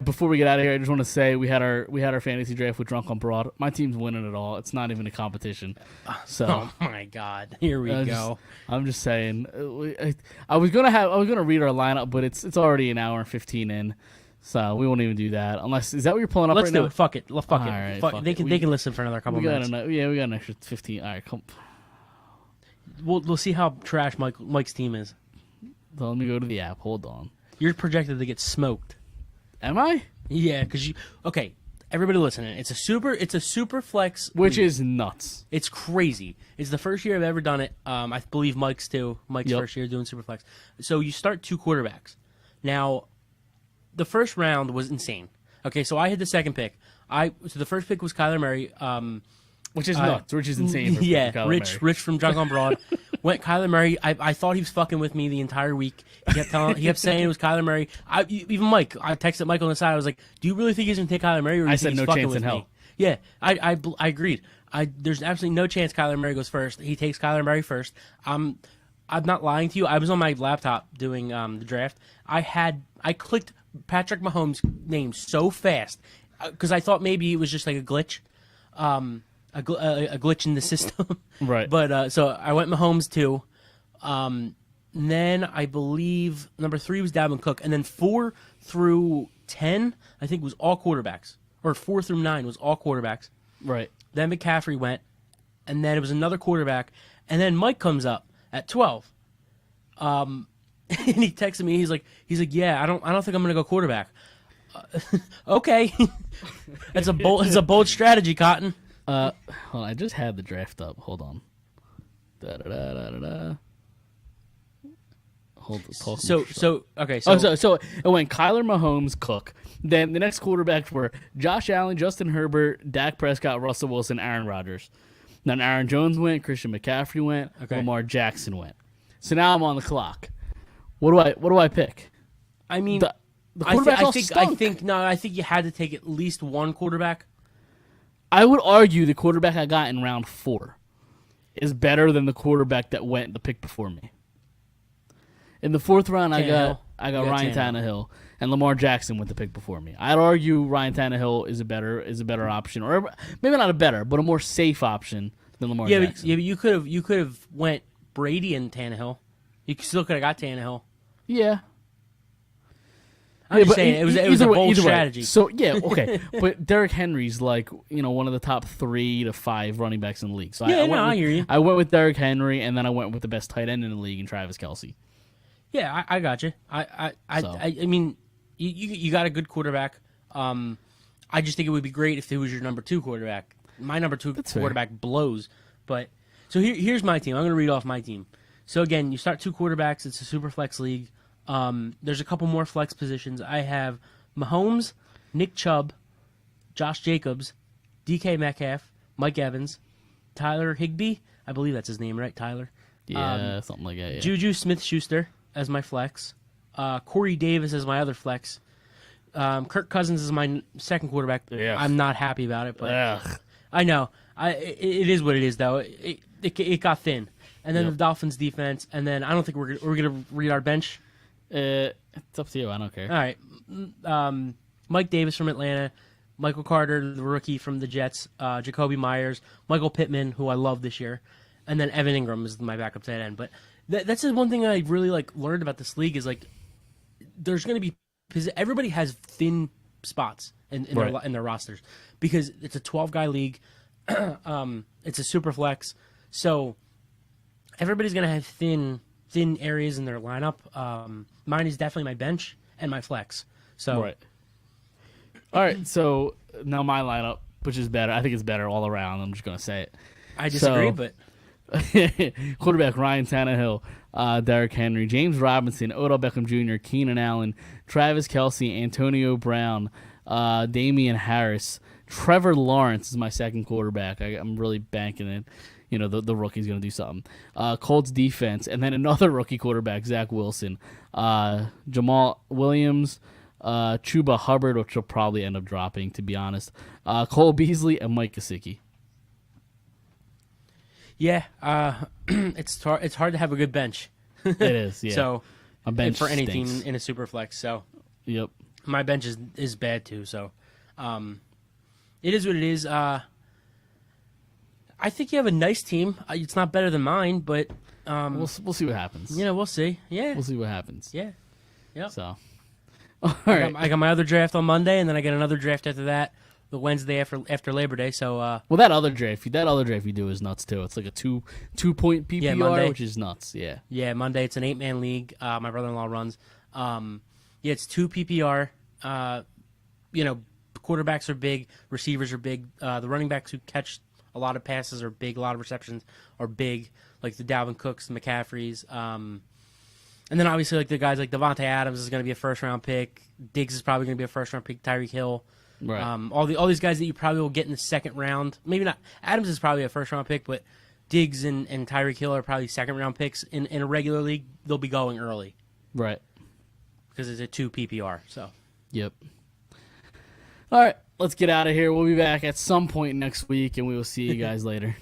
Before we get out of here, I just want to say we had our fantasy draft with Drunk on Broad. My team's winning it all. It's not even a competition. So Oh my God, here we go. I'm just saying. I was gonna read our lineup, but it's already an hour and 15 in, so we won't even do that. Unless is that what you're pulling up Let's right do now? it. Fuck it. Fuck it. right, Fuck fuck it. They it. can they can listen for another couple We got minutes. we got an extra 15. All right, come. We'll see how trash Mike's team is. So let me go to the app. Hold on. You're projected to get smoked. Am I? Yeah, because okay. Everybody listening, it's a super flex, Which league. is nuts. It's crazy. It's the first year I've ever done it. I believe Mike's too. Mike's Yep. first year doing Superflex. So you start 2 quarterbacks. Now, the first round was insane. Okay, so I had the second pick. So the first pick was Kyler Murray. Which is nuts. Which is insane. For Yeah, Kyler Murray. Rich from Drunk on Broad went Kyler Murray. I thought he was fucking with me the entire week. He kept saying it was Kyler Murray. Even Mike, I texted Mike on the side. I was like, "Do you really think he's gonna take Kyler Murray?" Or do you I think said he's no fucking chance with in me? hell. Yeah, I agreed. There's absolutely no chance Kyler Murray goes first. He takes Kyler Murray first. I'm not lying to you. I was on my laptop doing the draft. I clicked Patrick Mahomes' name so fast because I thought maybe it was just like a glitch. A glitch in the system. Right. But so I went Mahomes 2. Then I believe number 3 was Dalvin Cook, and then 4 through 10 I think was all quarterbacks, or 4 through 9 was all quarterbacks. Right. Then McCaffrey went, and then it was another quarterback, and then Mike comes up at 12. And he texted me. He's like, yeah, I don't think I'm gonna go quarterback. Okay, it's a bold strategy, Cotton. Hold on, I just had the draft up. Hold on. Da da da da da da. Hold the So it went Kyler, Mahomes, Cook. Then the next quarterbacks were Josh Allen, Justin Herbert, Dak Prescott, Russell Wilson, Aaron Rodgers. Then Aaron Jones went, Christian McCaffrey went, Lamar Jackson went. So now I'm on the clock. What do I pick? I mean, The quarterbacks all stunk. I think you had to take at least one quarterback. I would argue the quarterback I got in round 4 is better than the quarterback that went the pick before me. In the 4th round, I got Ryan Tannehill, and Lamar Jackson went the pick before me. I'd argue Ryan Tannehill is a better option, or maybe not a better, but a more safe option than Lamar Jackson. But you could have went Brady and Tannehill. You still could have got Tannehill. Yeah. I'm just saying it was a bold strategy. So yeah, okay, but Derrick Henry's like one of the top 3 to 5 running backs in the league. So I hear you. I went with Derrick Henry, and then I went with the best tight end in the league, in Travis Kelce. Yeah, I got you. I mean, you got a good quarterback. I just think it would be great if it was your number 2 quarterback. My number 2 quarterback blows. But so here's my team. I'm going to read off my team. So again, you start 2 quarterbacks. It's a super flex league. There's a couple more flex positions. I have Mahomes, Nick Chubb, Josh Jacobs, DK Metcalf, Mike Evans, Tyler Higbee. I believe that's his name, right? Tyler. Yeah, something like that. Yeah. Juju Smith-Schuster as my flex. Corey Davis as my other flex. Kirk Cousins is my second quarterback. Yeah. I'm not happy about it, but Ugh. I know. It is what it is, though. It got thin. And then the Dolphins defense, and then I don't think we're gonna read our bench. It's up to you. I don't care. All right. Mike Davis from Atlanta, Michael Carter, the rookie from the Jets, Jacoby Myers, Michael Pittman, who I love this year, and then Evan Ingram is my backup tight end. But that's the one thing I really learned about this league is there's going to be, because everybody has thin spots in their rosters because it's a 12-guy league. It's a super flex, so everybody's going to have thin areas in their lineup. Mine is definitely my bench and my flex. So, right. All right. So now my lineup, which is better. I think it's better all around. I'm just gonna say it. I disagree, but quarterback Ryan Tannehill, Derrick Henry, James Robinson, Odell Beckham Jr., Keenan Allen, Travis Kelce, Antonio Brown, Damian Harris, Trevor Lawrence is my second quarterback. I'm really banking it. The rookie's going to do something. Colts defense, and then another rookie quarterback, Zach Wilson. Jamal Williams, Chuba Hubbard, which will probably end up dropping, to be honest. Cole Beasley, and Mike Gesicki. Yeah, it's hard to have a good bench. It is. Yeah. So my bench for any stinks. team in a super flex. So Yep. my bench is bad too. So it is what it is. I think you have a nice team. It's not better than mine, but We'll see what happens. we'll see. Yeah, We'll see what happens. yeah, yep. So, all right. I got my other draft on Monday, and then I get another draft after that, the Wednesday after Labor Day. So Well, that other draft you do is nuts too. It's like a 2-point PPR, Monday. which is nuts. Yeah. yeah, Monday it's an 8-man league. My brother-in-law runs. It's 2 PPR. Quarterbacks are big, receivers are big. The running backs who catch a lot of passes are big, a lot of receptions are big, like the Dalvin Cooks, the McCaffreys. And then obviously like the guys like Devontae Adams is going to be a first-round pick. Diggs is probably going to be a first-round pick. Tyreek Hill. Right. All these guys that you probably will get in the second round. Maybe not. Adams is probably a first-round pick, but Diggs and Tyreek Hill are probably second-round picks. In a regular league, they'll be going early. Right. Because it's a 2 PPR. So. Yep. All right. Let's get out of here. We'll be back at some point next week, and we will see you guys later.